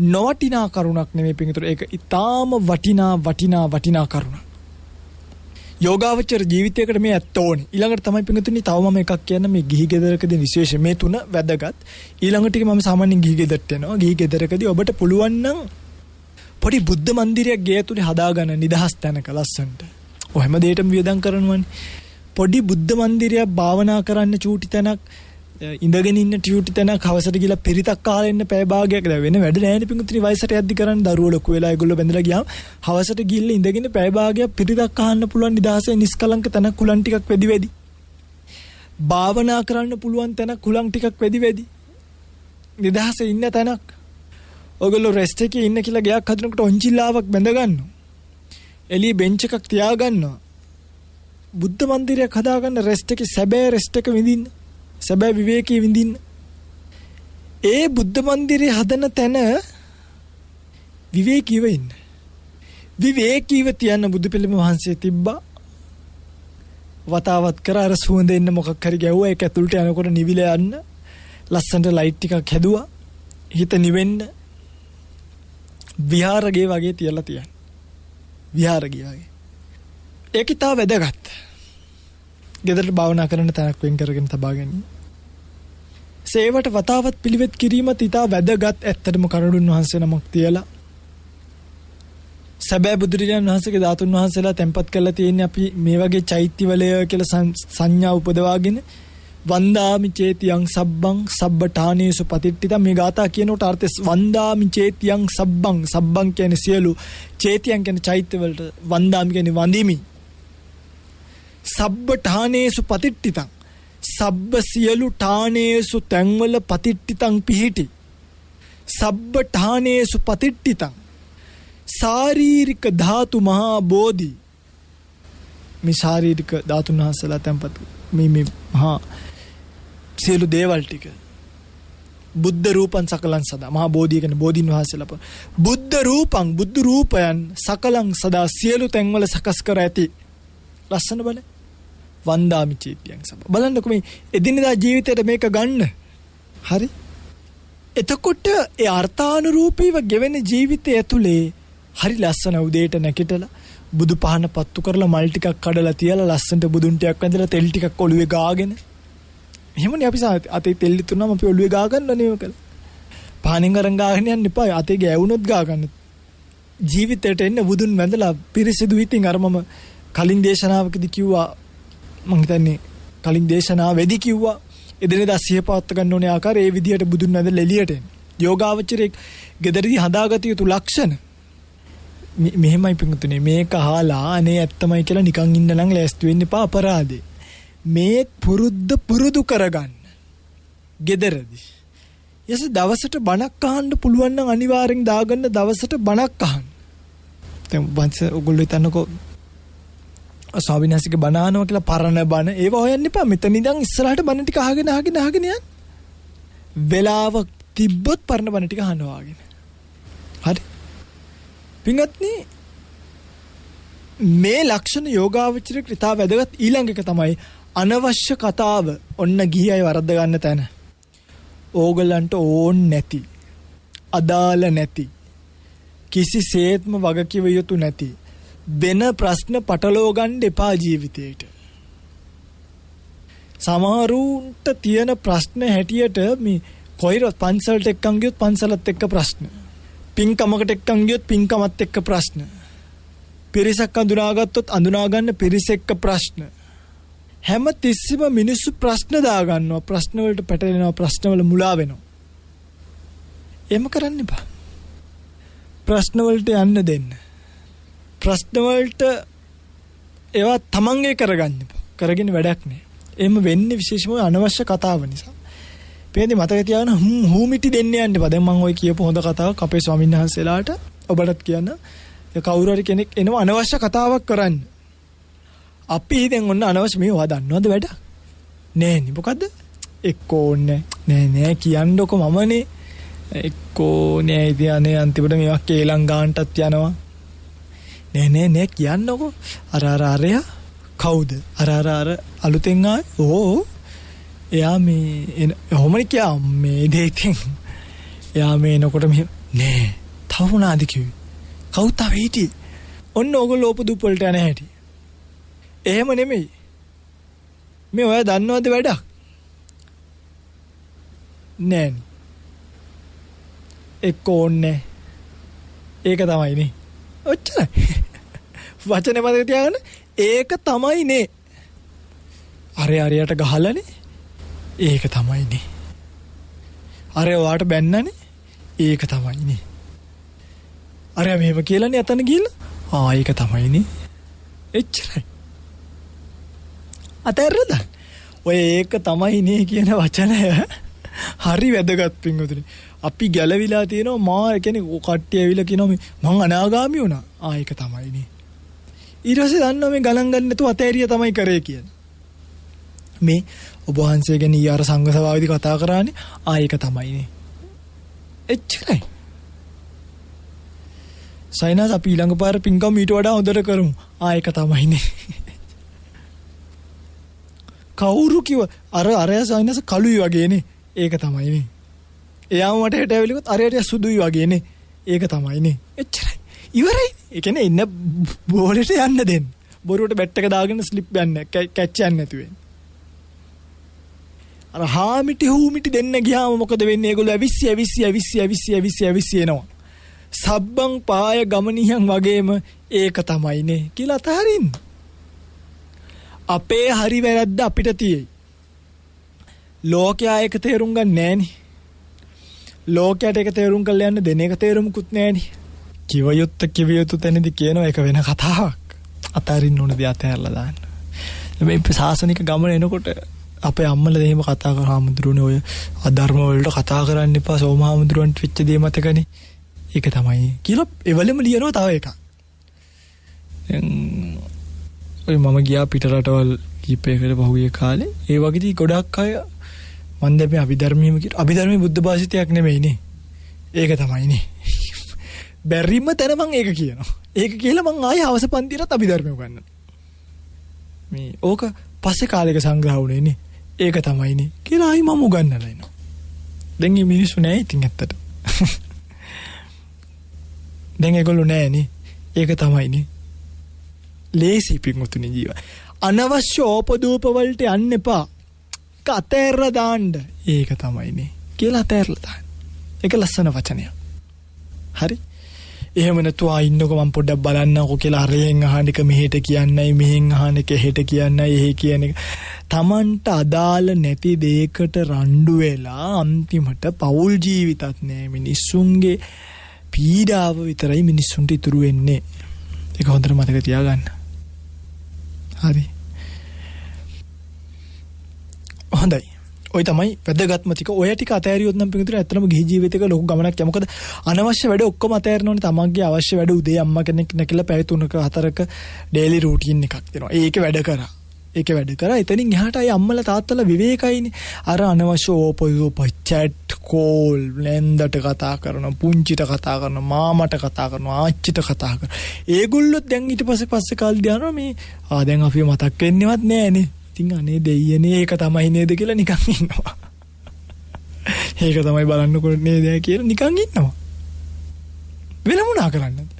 නොවටිනා කරුණක් නෙමෙයි පිටුතර. ඒක ඊටාම වටිනා කරුණක්. යෝගාවචර ජීවිතයකට මේ ඇත්ත ඕනේ. ඊළඟට තමයි පිටුතුනි තව මම එකක් කියන්න මේ ගිහි ගෙදරකදී විශේෂ මේ තුන වැදගත්. ඊළඟ ටික මම සාමාන්‍යයෙන් ගිහි ගෙදරට යනවා. ගිහි ගෙදරකදී ඔබට පුළුවන් නම් පොඩි බුද්ධ මන්දිරයක් ගේ ඇතුලේ හදාගන්න නිදහස් තැනක ලස්සනට. ඔය හැම දෙයකටම වියදම් කරනවනේ. පොඩි බුද්ධ මන්දිරයක් භාවනා කරන්න චූටි තැනක් ඉඳගෙන ඉන්න ටියුටි තැනක් හවසට ගිහලා පිරිතක් කාලා ඉන්න පැය භාගයක් දැන් වෙන වැඩ නැහැ නේ පිටුතුනි වයසට යද්දි කරන්නේ දරුවෝ ලොකු වෙලා ඒගොල්ලෝ බැඳලා ගියාම හවසට ගිහිල්ලා ඉඳගෙන පැය භාගයක් පිරිතක් අහන්න පුළුවන් නිදහසේ නිස්කලංක තැනක් කුලන් ටිකක් වැඩි භාවනා කරන්න පුළුවන් තැනක් කුලන් ටිකක් වැඩි නිදහසේ ඉන්න තැනක් ඔයගොල්ලෝ රෙස්ට් එකේ ඉන්න කියලා ගයක් හදනකොට ඔන්චිල්ලාවක් බැඳ ගන්නවා එළිය බෙන්ච් එකක් තියා ගන්නවා බුද්ධ මන්දිරයක් හදාගන්න රෙස්ට් එකේ සැබෑ රෙස්ට් එක විඳින්න සැබෑ විවේකී විඳින්න ඒ බුද්ධ මන්දිරේ හදන තැන විවේකීව ඉන්න විවේකීව තියන්න බුදු පිළිම වහන්සේ තිබ්බා වතාවත් කර අර සුවඳ එන්න මොකක් හරි ගැව්වා ඒක ඇතුළට යනකොට නිවිල යන්න ලස්සනට ලයිට් ටිකක් හැදුවා හිත නිවෙන්න විහාරගේ වගේ තියලා තියන්න විහාරගේ වගේ ඒක තා වැදගත් ගෙදරට භාවනා කරන තැනක් වෙන් කරගෙන තබා ගැනීම. සේවට වතාවත් පිළිවෙත් කිරීමත් ඉතා වැදගත් ඇත්තටම කරුණුන් වහන්සේ නමක් තියලා. සැබෑ බුදුරජාණන් වහන්සේගේ ධාතුන් වහන්සේලා තැන්පත් කරලා තියෙන්නේ අපි මේ වගේ චෛත්‍යවලය කියලා සංඥා උපදවාගෙන වන්දාමි චේතියං සබ්බං සබ්බඨානේසු පතිට්ඨිතං මේ ගාථා කියනකොට අර්ථය වන්දාමි චේතියං සබ්බං කියන්නේ සියලු චේතියං කියන්නේ චෛත්‍යවලට වන්දාමි කියන්නේ වඳිමි සබ්බ ඨානේසු පතිට්ඨිතං සබ්බ සියලු ඨානේසු තැන්වල පතිට්ඨිතං පිහිටි සබ්බ ඨානේසු පතිට්ඨිතං ශාරීරික ධාතු මහා බෝධි මේ ශාරීරික ධාතුන් වහන්සේලා තැන්පත් මේ මහා සියලු දේවල් ටික බුද්ධ රූපං සකලං සදා මහා බෝධිය කියන්නේ බෝධින් වහන්සේලා බුද්ධ රූපයන් සකලං සදා සියලු තැන්වල සකස් කර ඇති ලස්සන බල වන්දාමි චේතියං සබ්බ බලන්නකො මේ එදිනෙදා ජීවිතේට මේක ගන්න හරි එතකොට ඒ අර්ථානුරූපීව ගෙවෙන ජීවිතය ඇතුලේ හරි ලස්සන උදේට නැගිටලා බුදු පහන පත්තු කරලා මල් ටිකක් කඩලා තියලා ලස්සනට බුදුන් ටිකක් වැඳලා තෙල් ටිකක් ඔළුවේ ගාගෙන එහෙමනේ අපි අතේ තෙල් ඉතුරුනම අපි ඔළුවේ ගා ගන්නනේ මේක පහනෙන් අරන් ගාගෙන යන්න එපා අතේ ගෑවුනොත් ගා ගන්න ජීවිතයට එන්න බුදුන් වැඳලා පිරිසිදු හිතින් අර මම කලින් දේශනාවකදී කිව්වා මම හිතන්නේ කලින් දේශනාවෙදී කිව්වා එදිනෙදා සිහිය පවත්වා ගන්න ඕනේ ආකාරය ඒ විදිහට බුදුන් වැඳලා එළියට එන්න. යෝගාවචරයේ gederදී හදාගත යුතු ලක්ෂණ මෙහෙමයි පිටුනේ මේක අහලා අනේ ඇත්තමයි කියලා නිකන් ඉන්න නම් ලෑස්ති වෙන්න එපා අපරාධේ. මේ පුරුදු කරගන්න. gederදී. යස දවසට බණක් අහන්න පුළුවන් නම් අනිවාර්යෙන් දාගන්න දවසට බණක් අහන්න. දැන් වංශ ඔයගොල්ලෝ හිතන්නකෝ ස්වාමිනාසික බණ අහනවා කියලා පරණ බණ ඒව හොයන්න එපා. මෙතන ඉඳන් ඉස්සරහට බණ ටික අහගෙන යන්න. වෙලාවක් තිබ්බොත් පරණ බණ ටික අහනවා වගේ. හරි. පින්වත්නි මේ ලක්ෂණ යෝගාවචරයේ ක්‍රිතා වැදගත් ඊළඟ එක තමයි අනවශ්‍ය කතාව ඔන්න ගිහි අය වරද්ද ගන්න තැන. ඕගලන්ට ඕන් නැති අදාළ නැති කිසිසේත්ම වගකිව යුතු නැති වෙන ප්‍රශ්න පටලව ගන්න එපා ජීවිතේට. සමහරුන්ට තියෙන ප්‍රශ්න හැටියට මේ කොයිරත් පන්සලට එක්කන් ගියොත් පන්සලත් එක්ක ප්‍රශ්න. පින්කමකට එක්කන් ගියොත් පින්කමත් එක්ක ප්‍රශ්න. පිරිසක් අඳුනාගත්තොත් අඳුනා ගන්න පිරිස එක්ක ප්‍රශ්න. හැම තිස්සෙම මිනිස්සු ප්‍රශ්න දාගන්නවා. ප්‍රශ්න වලට පැටලෙනවා. ප්‍රශ්න වල මුලා වෙනවා. එහෙම කරන්න එපා. ප්‍රශ්න වලට යන්න දෙන්න. ප්‍රශ්න වලට ඒවා තමන්ගේ කරගන්න එපා. කරගෙන වැඩක් නෑ. එහෙම වෙන්නේ විශේෂම අනවශ්‍ය කතාව නිසා. පේන්නේ මතක තියාගන්න හූමිටි දෙන්න යන්න එපා. දැන් මම ඔය කියපු හොඳ කතාවක් අපේ ස්වාමීන් වහන්සේලාට ඔබටත් කියන්න. කවුරු හරි කෙනෙක් එනවා අනවශ්‍ය කතාවක් කරන්න. අපි දැන් ඔන්න අනවශ්‍ය මේවා දන්නවද වැඩ? නෑනේ. මොකද්ද? එක්කෝ නෑ කියන්නකො මමනේ. එක්කෝ නෑ ඉතින් අන්තිමට මේවා කේලම් ගන්නටත් යනවා. නෑ කියන්නකො. අරයා කවුද? අර අලුතෙන් ආවේ. ඕ එයා මේ ඔහොමනේ කියා මේ දෙයින්. එයා මේ එනකොට මෙහෙම නෑ. තව මොනවාද කිව්වේ? කවුද තව හිටියේ? ඔන්න ඕගොල්ලෝ උපදුප් වලට යන හැටි. එහෙම නෙමෙයි. මේ ඔයා දන්නවද වැඩක්? නෑනේ. එක්ක ඕන්නේ. ඒක තමයිනේ. ඔච්චරයි. වචනේ මතක තියාගන්න. ඒක තමයිනේ. අරයට ගහලානේ. ඒක තමයිනේ. අරය ඔයාට බැන්නනේ. ඒක තමයිනේ. අරය මෙහෙම කියලානේ අතන ගිහලා. ඒක තමයිනේ. එච්චරයි. අතහැරලා දාන්න. ඔය ඒක තමයිනේ කියන වචනය හරි වැදගත් පින්වතුනි. අපි ගැලවිලා තියෙනවා මා කියන්නේ කට්ටිය ඇවිල්ලා කියනවා මං අනාගාමි වුණා. ඒක තමයිනේ. ඊට පස්සේ දන්නවා මේ ගණන් ගන්න නැතුව අතහැරිය තමයි කරේ කියලා. මේ ඔබ වහන්සේ ගැන ඊයර සංඝ සභාවේදී කතා කරානේ. ඒක තමයිනේ. එච්චරයි. සයිනස් අපි ඊළඟ පාර පින්කම් ඊට වඩා හොඳට කරමු. ඒක තමයිනේ. කවුරු කිව්ව අරයා සයිනස් කළුයි වගේනේ. ඒක තමයිනේ. එයාම මට හෙට ඇවිල්ලිකොත් අරයට සුදුයි වගේනේ. ඒක තමයිනේ. එච්චරයි. ඉවරයි. ඒ කියන්නේ ඉන්න බෝලෙට යන්න දෙන්න. බොරුවට බැට් එක දාගෙන ස්ලිප් යන්න කැච් යන්න නැති වෙන්නේ. අර හාමිටි හූමිටි දෙන්න ගියාම මොකද වෙන්නේ? ඒගොල්ලෝ ඇවිස්සි එනවා. සබ්බං පාය ගමනියන් වගේම ඒක තමයිනේ කියලා අතහරින්න. අපේ හරි වැරද්ද අපිට තියෙයි. ලෝකයා ඒක තේරුම් ගන්න නෑනේ. ලෝකයට ඒක තේරුම් කරලා යන්න දෙන එක තේරුම්කුත් නෑනේ. කිව යුතු තැනදී කියනවා ඒක වෙන කතාවක්. අතහරින්න ඕන දේ අතහැරලා දාන්න. මේ සාසනික ගමන එනකොට අපේ අම්මලා එහෙම කතා කරා හාමුදුරුවනේ ඔය අධර්ම වලට කතා කරන්න එපා සෝමහාමුදුරුවන්ට වෙච්ච දේ මතකනේ. ඒක තමයි කියලා එවලෙම ලියනවා තව එකක්. ඔය මම ගියා පිට රටවල් කීපයකට පහුගිය කාලේ ඒ වගේදී ගොඩක් අය මම දැන් මේ අභිධර්මයේම කියන අභිධර්මයේ බුද්ධ භාෂිතයක් නෙමෙයිනේ. ඒක තමයිනේ. බැරිම තැන මම ඒක කියනවා. ඒක කියලා මම ආයෙ හවස පන්තිරත් අභිධර්මය උගන්වනවා. මේ ඕක පස්සේ කාලෙක සංග්‍රහ වුණේ නේ. ඒක තමයිනේ කියලා ආයෙ මම උගන්වලා ඉනවා. දැන් මේ මිනිස්සු නෑ ඉතින් ඇත්තට. දැන් ඒගොල්ලෝ නෑනේ. ඒක තමයිනේ. ලේසි පිටුතුනේ ජීව. අනවශ්‍ය ඕපදූප වලට යන්න එපා. අතෑරලා දාන්න. ඒක තමයිනේ කියලා අතෑරලා දාන්න. ඒක ලස්සන වචනයක්. හරි. එහෙම නැතුව ඉන්නකො මම පොඩ්ඩක් බලන්නකො කියලා අරෙන් අහන එක මෙහෙට කියන්නයි මෙහෙන් අහන එක හෙට කියන්නයි එහෙ කියන එක. Tamanට අදාළ නැති දෙයකට රණ්ඩු වෙලා අන්තිමට පෞල් ජීවිතත් නෑ මිනිස්සුන්ගේ පීඩාව විතරයි මිනිස්සුන්ට ඉතුරු වෙන්නේ. ඒක හොඳට මතක තියාගන්න. හරි. හොඳයි. ඔය තමයි වැදගත්ම ටික. ඔය ටික අතෑරියොත් නම් පිටුතර ඇත්තටම ගිහි ජීවිතේක ලොකු ගමනක් යයි. මොකද අනවශ්‍ය වැඩ ඔක්කොම අතෑරනෝනේ. තමන්ගේ අවශ්‍ය වැඩ උදේ අම්මා කෙනෙක් නැකලා පැය 3ක 4ක ඩේලි රූටින් එකක් දෙනවා. ඒකේ වැඩ කරා. එතනින් එහාට අය අම්මලා තාත්තලා විවේකයිනේ. අර අනවශ්‍ය ඕපයෝප chat call ලෙන්දට කතා කරනවා, පුංචිට කතා කරනවා, මාමට කතා කරනවා, ආච්චිට කතා කරනවා. ඒගොල්ලොත් දැන් ඊට පස්සේ කාලේ දානවා මේ දැන් අපි මතක් වෙන්නේවත් නෑනේ. ඉතින් අනේ දෙයියනේ ඒක තමයි නේද කියලා නිකන් ඉන්නවා. ඒක තමයි බලන්නකො නේද කියලා නිකන් ඉන්නවා. වෙන මොනා කරන්නද?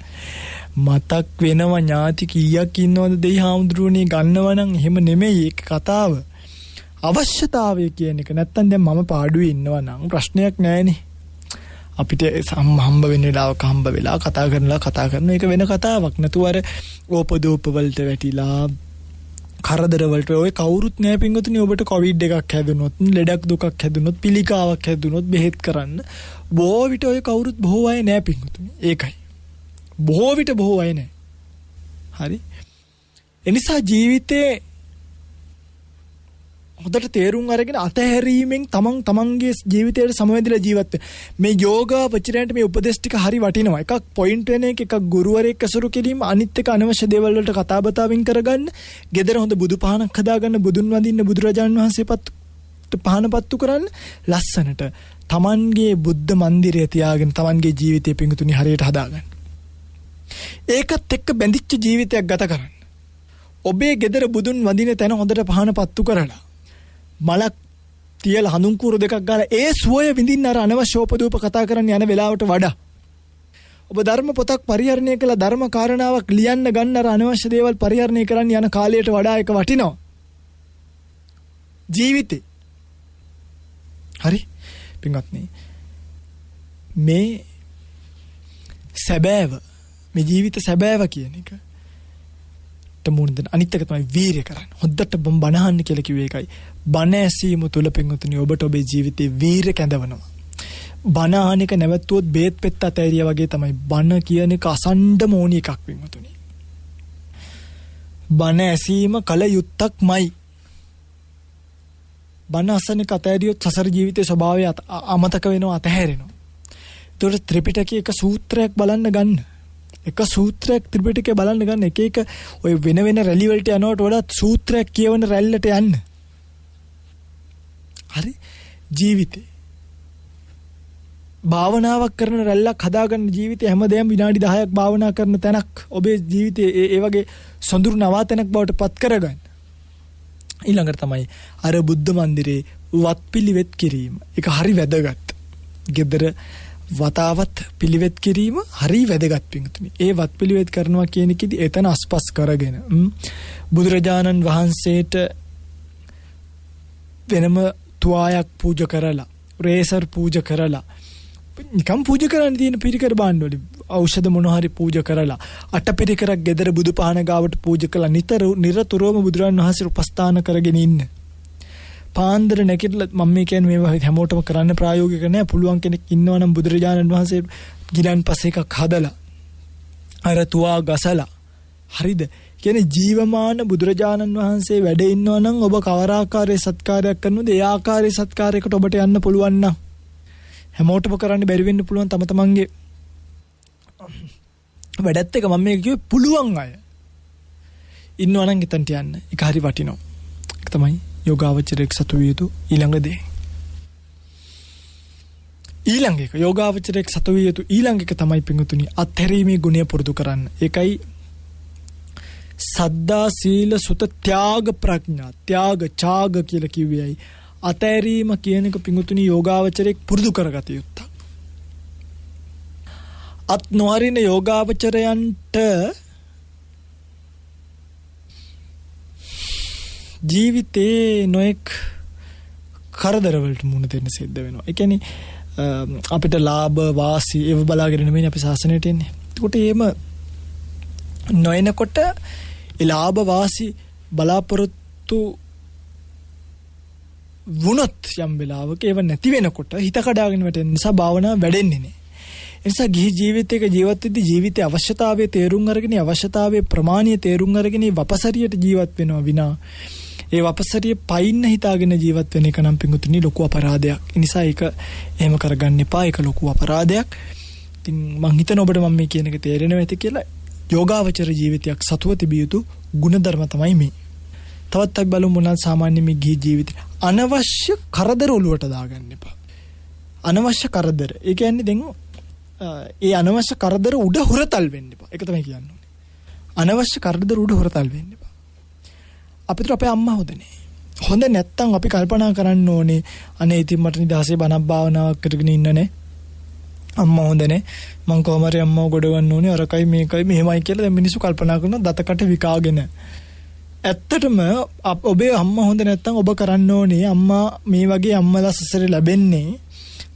මතක් වෙනව ඥාති කීයක් ඉන්නවද දෙයි හාමුදුරුවනේ ගන්නවා නම් එහෙම නෙමෙයි ඒක කතාව. අවශ්‍යතාවය කියන එක නැත්තම් දැන් මම පාඩුවේ ඉන්නවා නම් ප්‍රශ්නයක් නෑනේ. අපිට හම්බ වෙන වෙලාවක හම්බ වෙලා කතා කරන එක වෙන කතාවක්. නැතුව අර ඕපදෝප වලට වැටිලා කරදර වලට ඔය කවුරුත් නෑ පින්වතුනි. ඔබට කොවිඩ් එකක් හැදුනොත්, ලෙඩක් දුකක් හැදුනොත්, පිළිකාවක් හැදුනොත් බෙහෙත් කරන්න බොහෝ විට ඔය කවුරුත් බොහෝ අය නෑ පින්වතුනි. ඒකයි. බොහෝ විට බොහෝ අය නෑ. හරි. එනිසා ජීවිතේ හොඳට තේරුම් අරගෙන අතහැරීමෙන් තමන්ගේ ජීවිතයට සමවැදිලා ජීවත් වෙන්න. මේ යෝගාවචරයන්ට මේ උපදේශ ටික හරි වටිනවා. එකක් පොයින්ට් වෙන එකක් ගුරුවරයෙක් ඇසුරු කිරීම, අනිත් එක අනවශ්‍ය දේවල් වලට කතා බතාවින් කරගන්න, gedara හොඳ බුදු පහනක් හදාගන්න, බුදුන් වඳින්න, බුදුරජාණන් වහන්සේ පහනපත්තු කරන්න, ලස්සනට තමන්ගේ බුද්ධ මන්දිරය තියාගෙන තමන්ගේ ජීවිතේ පිඟුතුනි හරියට හදාගන්න. ඒකත් එක්ක බැඳිච්ච ජීවිතයක් ගත කරන්න. ඔබේ gedara බුදුන් වඳින තැන හොඳට පහනපත්තු කරලා මලක් තියලා හඳුන් කූරු දෙකක් ගාලා ඒ සුවය විඳින්න අර අනවශ්‍ය උපදූප කතා කරන්න යන වෙලාවට වඩා ඔබ ධර්ම පොතක් පරිහරණය කළ ධර්ම කාරණාවක් ලියන්න ගන්න අර අනවශ්‍ය දේවල් පරිහරණය කරන්න යන කාලයට වඩා එක වටිනවා ජීවිතේ. හරි පින්වත්නි, මේ සැබෑව, මේ ජීවිත සැබෑව කියන එක තමුන්ද අනිත් එක තමයි වීරිය කරන්න. හොද්දට බණ අහන්න කියලා කිව්වේ ඒකයි. බණ ඇසීම තුළ පින්වතුනි ඔබට ඔබේ ජීවිතේ වීරිය කැඳවනවා. බණ අහන එක නැවතුවොත් බේත් පෙත්ත අතෑරියා වගේ තමයි. බණ කියන එක අසණ්ඩම ඕනි එකක් පින්වතුනි. බණ ඇසීම කල යුත්තක්මයි. බණ අසන එක අතෑරියොත් සසර ජීවිතේ ස්වභාවය අමතක වෙනවා, අතහැරෙනවා. ඒතකොට ත්‍රිපිටකයේ එක සූත්‍රයක් බලන්න ගන්න. එක සූත්‍රයක් ත්‍රිපිටකේ බලන්න ගන්න. එක ඔය වෙන රැලි වලට යනවට වඩා සූත්‍රයක් කියවන රැල්ලට යන්න. හරි. ජීවිතේ භාවනාවක් කරන රැල්ලක් හදාගන්න. ජීවිතේ හැමදේම විනාඩි 10ක් භාවනා කරන තැනක් ඔබේ ජීවිතේ ඒ වගේ සොඳුරු නවාතැනක් බවට පත් කරගන්න. ඊළඟට තමයි අර බුද්ධ මන්දිරේ වත්පිළිවෙත් කිරීම. ඒක හරි වැදගත්. gedara වතාවත් පිළිවෙත් කිරීම හරි වැදගත් පින්තුනි. ඒ වත් පිළිවෙත් කරනවා කියන එකෙදි එතන අස්පස් කරගෙන බුදුරජාණන් වහන්සේට වෙනම තුවායක් පූජා කරලා, රේසර් පූජා කරලා, නිකම් පූජා කරන්න තියෙන පිරිකර භාණ්ඩ වල ඖෂධ මොන හරි පූජා කරලා, අටපිරිකරක් gedara බුදුපහන ගාවට පූජා කළා. නිරතුරුවම බුදුරජාණන් වහන්සේ උපස්ථාන කරගෙන ඉන්න. පාන්දර නැගිටලා මම මේ කියන්නේ මේවා හැමෝටම කරන්න ප්‍රායෝගික නෑ. පුළුවන් කෙනෙක් ඉන්නවා නම් බුදුරජාණන් වහන්සේ ගිලන් පස්සේ එකක් හදලා අර තුවා ගසලා, හරිද? කියන්නේ ජීවමාන බුදුරජාණන් වහන්සේ වැඩ ඉන්නවා නම් ඔබ කවර ආකාරයේ සත්කාරයක් කරනවද? ඒ ආකාරයේ සත්කාරයකට ඔබට යන්න පුළුවන් නම් හැමෝටම කරන්න බැරි වෙන්න පුළුවන්. තම තමන්ගේ වැඩත් එක මම මේ කිව්වේ පුළුවන් අය ඉන්නවා නම් එතනට යන්න. ඒක හරි වටිනවා. ඒක තමයි යෝගාවචරයක් සතු විය යුතු ඊළඟ දේ. ඊළඟ එක යෝගාවචරයක් සතු විය යුතු ඊළඟ එක තමයි පිංගුතුනි අත්හැරීමේ ගුණය පුරුදු කරන්න. ඒකයි සද්දා සීල සුත ත්‍යාග ප්‍රඥා, ත්‍යාග ඡාග කියලා කිව්වේයි. අත්හැරීම කියන එක පිංගුතුනි යෝගාවචරයක් පුරුදු කරගත යුත්තක්. අත් නොහරින යෝගාවචරයන්ට ජීවිතේ නොඑක් කරදර වලට මුහුණ දෙන්න සිද්ධ වෙනවා. ඒ කියන්නේ අපිට ලාභ වාසි ඒව බලාගෙන නෙමෙයි අපි ශාසනයට එන්නේ. ඒකට එහෙම නොයනකොට ලාභ වාසි බලාපොරොත්තු වුණොත් යම් වෙලාවක ඒව නැති වෙනකොට හිත කඩාගෙන වැටෙන නිසා භාවනාව වැඩෙන්නේ නැහැ. ඒ නිසා ගිහි ජීවිතයක ජීවත් වෙද්දී ජීවිතයේ අවශ්‍යතාවයේ තේරුම් අරගෙන අවශ්‍යතාවයේ ප්‍රමාණීය තේරුම් අරගෙන වපසරියට ජීවත් වෙනවා විනා ඒ වපසරිය පයින්න හිතාගෙන ජීවත් වෙන එක නම් පිඟුතුනි ලොකු අපරාධයක්. ඒ නිසා ඒක එහෙම කරගන්න එපා. ඒක ලොකු අපරාධයක්. ඉතින් මං හිතන ඔබට මම මේ කියන එක තේරෙනවා ඇති කියලා. යෝගාවචර ජීවිතයක් සතුව තිබිය යුතු ගුණධර්ම තමයි මේ. තවත් අපි බලමු මොනවාද සාමාන්‍ය මේ ගිහි ජීවිතේ අනවශ්‍ය කරදර ඔලුවට දාගන්න එපා. අනවශ්‍ය කරදර. ඒ කියන්නේ දැන් ඒ අනවශ්‍ය කරදර උඩ හොරතල් වෙන්න එපා. ඒක තමයි කියන්නේ. අනවශ්‍ය කරදර උඩ හොරතල් වෙන්න එපා. අපිට අපේ අම්මා හොඳනේ. හොඳ නැත්තම් අපි කල්පනා කරන්න ඕනේ අනේ ඉතින් මට නිදහසේ බණක් භාවනාවක් කරගෙන ඉන්නනේ. අම්මා හොඳනේ. මං කොහොම හරි අම්මව ගොඩවන්න ඕනේ. අරකයි මේකයි මෙහෙමයි කියලා දැන් මිනිස්සු කල්පනා කරනවා දතකට විකාගෙන. ඇත්තටම ඔබේ අම්මා හොඳ නැත්තම් ඔබ කරන්න ඕනේ අම්මා මේ වගේ අම්මලා සසරේ ලැබෙන්නේ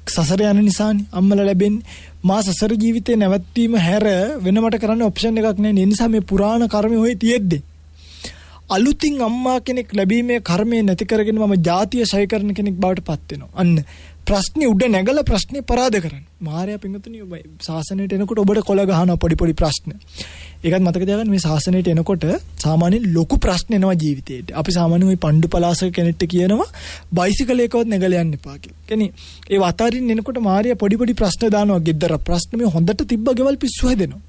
සසර යන නිසානේ අම්මලා ලැබෙන්නේ. මා සසර ජීවිතේ නැවැත්වීම හැර වෙන මට කරන්න ඔප්ෂන් එකක් නැහැ. ඒ නිසා මේ පුරාණ කර්මය ඔය තියෙද්දි අලුතින් අම්මා කෙනෙක් ලැබීමේ කර්මය නැති කරගෙන මම ජාතිය ඡය කරන කෙනෙක් බවට පත් වෙනවා. අන්න ප්‍රශ්නේ උඩ නැගලා ප්‍රශ්නේ පරාද කරන්න. මාර්යා පිංගුතුනි ඔබ ශාසනයට එනකොට ඔබට කොළ ගහනවා පොඩි පොඩි ප්‍රශ්න. ඒකත් මතක තියාගන්න මේ ශාසනයට එනකොට සාමාන්‍යයෙන් ලොකු ප්‍රශ්න එනවා ජීවිතේට. අපි සාමාන්‍යයෙන් ওই පණ්ඩු පලාසක කෙනෙක්ට කියනවා බයිසිකලයකවත් නැගලා යන්න එපා කියලා. කියන්නේ ඒ වතාරින් එනකොට මාර්යා පොඩි පොඩි ප්‍රශ්න දානවා. ගෙදර ප්‍රශ්න මේ හොඳට තිබ්බ ගෙවල් පිස්සු හැදෙනවා.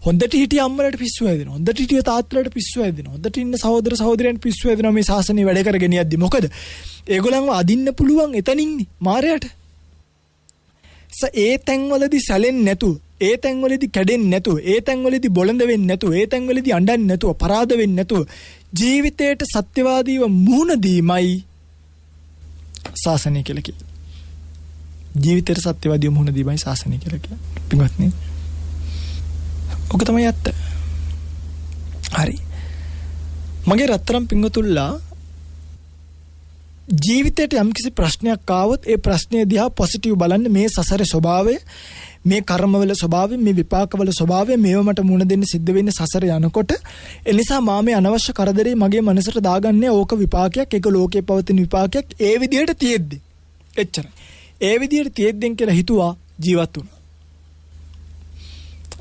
හොඳට හිටිය අම්මලට පිස්සු හැදෙනවා. හොඳට හිටිය තාත්තලට පිස්සු හැදෙනවා. හොඳට ඉන්න සහෝදර සහෝදරයන්ට පිස්සු හැදෙනවා මේ ශාසනය වැඩ කරගෙන යද්දි. මොකද ඒගොල්ලන්ව අදින්න පුළුවන් එතනින්නේ මාරයට. ඒ තැන්වලදී සැලෙන්නේ නැතුව, ඒ තැන්වලදී කැඩෙන්නේ නැතුව, ඒ තැන්වලදී බොළඳ වෙන්නේ නැතුව, ඒ තැන්වලදී අඬන්නේ නැතුව, පරාද වෙන්නේ නැතුව ජීවිතයට සත්‍යවාදීව මුහුණ දීමයි ශාසනය කියලා කියන්නේ. ජීවිතයට සත්‍යවාදීව මුහුණ දීමයි ශාසනය කියලා කියන්නේ. පින්වත්නි ඔක තමයි ඇත්ත. හරි. මගේ රත්තරන් පිංගුතුල්ලා ජීවිතේට යම්කිසි ප්‍රශ්නයක් ආවොත් ඒ ප්‍රශ්නය දිහා පොසිටිව් බලන්න. මේ සසරේ ස්වභාවය, මේ කර්මවල ස්වභාවය, මේ විපාකවල ස්වභාවය මේව මට මුණ දෙන්න සිද්ධ වෙන්නේ සසර යනකොට. ඒ නිසා මා මේ අනවශ්‍ය කරදරේ මගේ මනසට දාගන්නේ ඕක විපාකයක්, ඒක ලෝකේ පවතින විපාකයක්. ඒ විදිහට තියෙද්දි එච්චරයි. ඒ විදිහට තියෙද්දෙන් කියලා හිතුවා ජීවත් වුණා.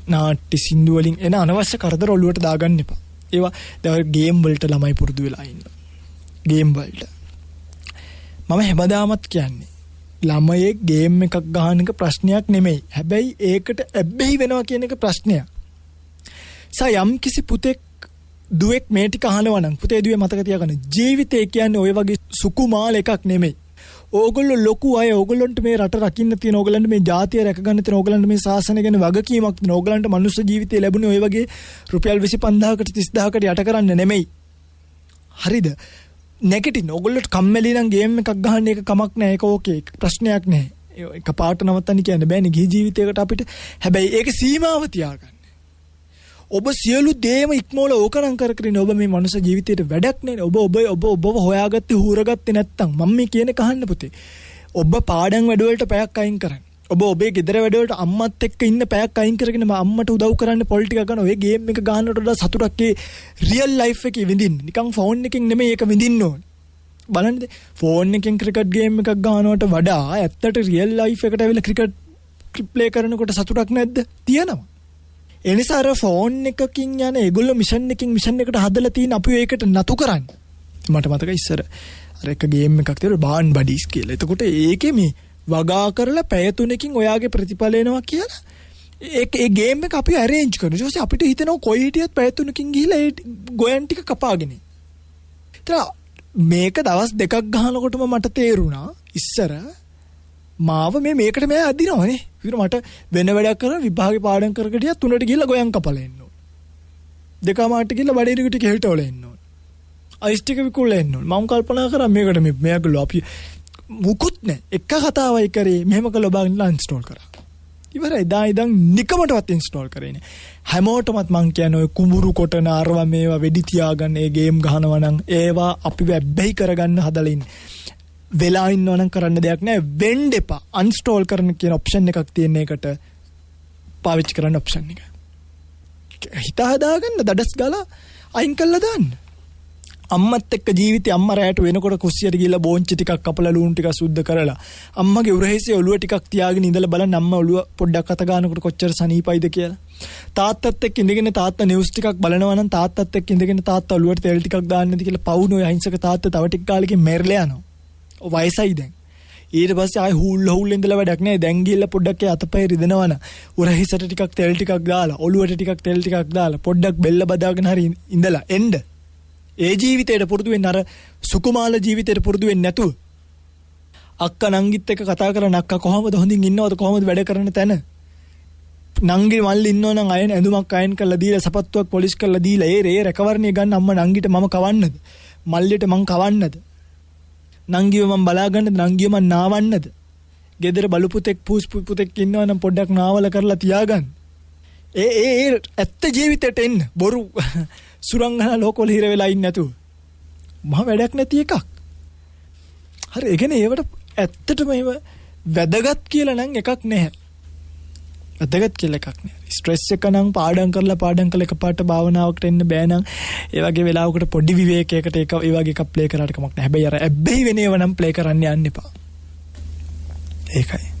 නාට්‍ය සින්දු වලින් එන අනවශ්‍ය කරදර ඔලුවට දාගන්න එපා. ඒවා දැන් ගේම් වලට ළමයි පුරුදු වෙලා ඉන්නවා. ගේම් වලට මම හැමදාමත් කියන්නේ ළමයේ ගේම් එකක් ගහන එක ප්‍රශ්නයක් නෙමෙයි. හැබැයි ඒකට ඇබ්බැහි වෙනවා කියන එක ප්‍රශ්නයක්. යම් කිසි පුතෙක් දුවෙක් මේ ටික අහනවා නම් පුතේ දුවේ මතක තියාගන්න ජීවිතය කියන්නේ ওই වගේ සුකුමාල එකක් නෙමෙයි. ඕගොල්ලෝ ලොකු අය, ඕගොල්ලන්ට මේ රට රකින්න තියෙන, ඕගොල්ලන්ට මේ ජාතිය රැකගන්න තියෙන, ඕගොල්ලන්ට මේ ශාසනය ගැන වගකීමක් තියෙන, ඕගොල්ලන්ට මනුස්ස ජීවිතය ලැබුණේ ওই වගේ රුපියල් 25000කට 30000කට යට කරන්න නෙමෙයි. හරිද? නෙගටිව්. ඕගොල්ලෝට කම්මැලි නම් ගේම් එකක් ගහන්න එක කමක් නැහැ. ඒක ඕකේ. ප්‍රශ්නයක් නැහැ. ඒක පාට නවත්තන්න කියන්න බෑනේ ගිහි ජීවිතයකට අපිට. හැබැයි ඒක සීමාව තියාගන්න. ඔබ සියලු දේම ඉක්මවල ඕකනම් කරගෙන ඔබ මේ මනුස්ස ජීවිතේට වැඩක් නැහැ. ඔබ හොයාගත්තේ හූරගත්තේ නැත්තම් මම මේ කියන කහන්න පුතේ. ඔබ පාඩම් වැඩවලට පැයක් අයින් කරන්න. ඔබ ඔබේ ගෙදර වැඩවලට අම්මත් එක්ක ඉන්න පැයක් අයින් කරගෙන අම්මට උදව් කරන්න පොල් ටික ගන්න. ඔය ගේම් එක ගන්නට වඩා සතුටක් ඒ රියල් ලයිෆ් එකේ විඳින්න. නිකන් ෆෝන් එකකින් නෙමෙයි ඒක විඳින්න ඕනේ. බලන්න ෆෝන් එකෙන් ක්‍රිකට් ගේම් එකක් ගන්නවට වඩා ඇත්තට රියල් ලයිෆ් එකට ඇවිල්ලා ක්‍රිකට් ප්ලේ කරනකොට සතුටක් නැද්ද? තියෙනවා. ඒ නිසා අර ෆෝන් එකකින් යන ඒගොල්ලෝ මිෂන් එකට හදලා තියෙන අපි ඒකට නතු කරන්නේ. මට මතකයි ඉස්සර අර එක ගේම් එකක් තියෙනවා බාන් බඩීස් කියලා. එතකොට ඒකේ මේ වගා කරලා පැය 3කින් ඔයාගේ ප්‍රතිඵල එනවා කියලා ඒ ගේම් එක අපි arrange කරනවා. ඊට පස්සේ අපිට හිතෙනවා කොයි හිටියත් පැය 3කින් ගිහිල්ලා ඒ ගොයන් ටික කපාගෙන. මේක දවස් 2ක් ගහනකොටම මට තේරුණා ඉස්සර මාව මේකට මේ අදිනවනේ. ඊට මට වෙන වැඩක් කරලා විභාගේ පාඩම් කරගෙන ගියා 3ට ගිහිල්ලා ගොයන් කපලා එන්න ඕන. 2:00ට ගිහිල්ලා බඩේරික ටික හෙල්ටවල එන්න ඕන. අයිස් ටික විකුණලා එන්න ඕන. මම කල්පනා කරා මේකට මේකලෝ අපි මුකුත් නැහැ. එක කතාවයි කරේ මෙහෙම කළා බාගෙන අන්ස්ටෝල් කරා. ඉවරයි. ඉතින් නිකමටවත් ඉන්ස්ටෝල් කරේ නෑ. හැමෝටමත් මං කියන්නේ ඔය කුඹුරු කොටන අරවා මේවා වෙඩි තියාගන්න ඒ ගේම් ගහනවා නම් ඒවා අපි වැබ්බැහි කරගන්න හදලා ඉන්නේ. වෙලා ඉන්නවා නම් කරන්න දෙයක් නෑ. වෙන්න එපා. අන්ස්ටෝල් කරන කියන ඔප්ෂන් එකක් තියෙන එකට පාවිච්චි කරන්න ඔප්ෂන් එක. හිත හදාගන්න දඩස් ගාලා අයින් කළා දාන්න. අම්මත් එක්ක ජීවිතේ අම්මා රැයට වෙනකොට කුස්සියට ගිහලා බෝංචි ටිකක් කපලා ලුණු ටිකක් සුද්ධ කරලා අම්මගේ උරහිසේ ඔළුව ටිකක් තියාගෙන ඉඳලා බලන්න අම්මා ඔළුව පොඩ්ඩක් අත ගන්නකොට කොච්චර සනීපයිද කියලා. තාත්තත් එක්ක ඉඳගෙන තාත්තා නිවුස් ටිකක් බලනවා නම් තාත්තත් එක්ක ඉඳගෙන තාත්තා ඔළුවට තෙල් ටිකක් දාන්නද කියලා පවුන ඔය අහිංසක තාත්තා තව ටික කාලෙකින් මැරිලා යනවා. ඔය වයසයි දැන්. ඊට පස්සේ ආයි හූල් ඉඳලා වැඩක් නැහැ. දැන් ගිහලා පොඩ්ඩක් අතපය රිදෙනවන. උරහිසට ටිකක් තෙල් ටිකක් දාලා ඔළුවට ටිකක් තෙල් ටිකක් දාලා පොඩ්ඩක් බෙල්ල බදාගෙන හරි ඉඳලා එන්න. ඒ ජීවිතේට පුරුදු වෙන්න අර සුකුමාල ජීවිතේට පුරුදු වෙන්නේ නැතුව අක්කා නංගිත් එක්ක කතා කරන අක්කා කොහොමද හොඳින් ඉන්නවද කොහොමද වැඩ කරන තැන නංගි මල්ලි ඉන්නව නම් අයන ඇඳුමක් අයන් කරලා දීලා සපත්තුවක් පොලිෂ් කරලා දීලා ඒ රැකවරණය ගන්න අම්මා නංගිට මම කවන්නද මල්ලිට මං කවන්නද නංගිව මම බලාගන්නද නංගිව මම නාවන්නද ගෙදර බලු පුතෙක් පූස් පුතෙක් ඉන්නව නම් පොඩ්ඩක් නාවල කරලා තියාගන්න ඒ ඇත්ත ජීවිතේට එන්න බොරු සුරංගනා ලෝකවල හිර වෙලා ඉන්නේ නැතුව මහ වැඩක් නැති එකක්. හරි ඒ කියන්නේ ඒවට ඇත්තටම ඒව වැදගත් කියලා නම් එකක් නැහැ. වැදගත් කියලා එකක් නැහැ. ස්ට්‍රෙස් එක නම් පාඩම් කරලා එකපාරට භාවනාවකට එන්න බෑ නම් ඒ වගේ වෙලාවකට පොඩි විවේකයකට ඒ වගේ එකක් ප්ලේ කරාට කමක් නැහැ. හැබැයි අර ඇබ්බැහි වෙන ඒවා නම් ප්ලේ කරන්න යන්න එපා. ඒකයි.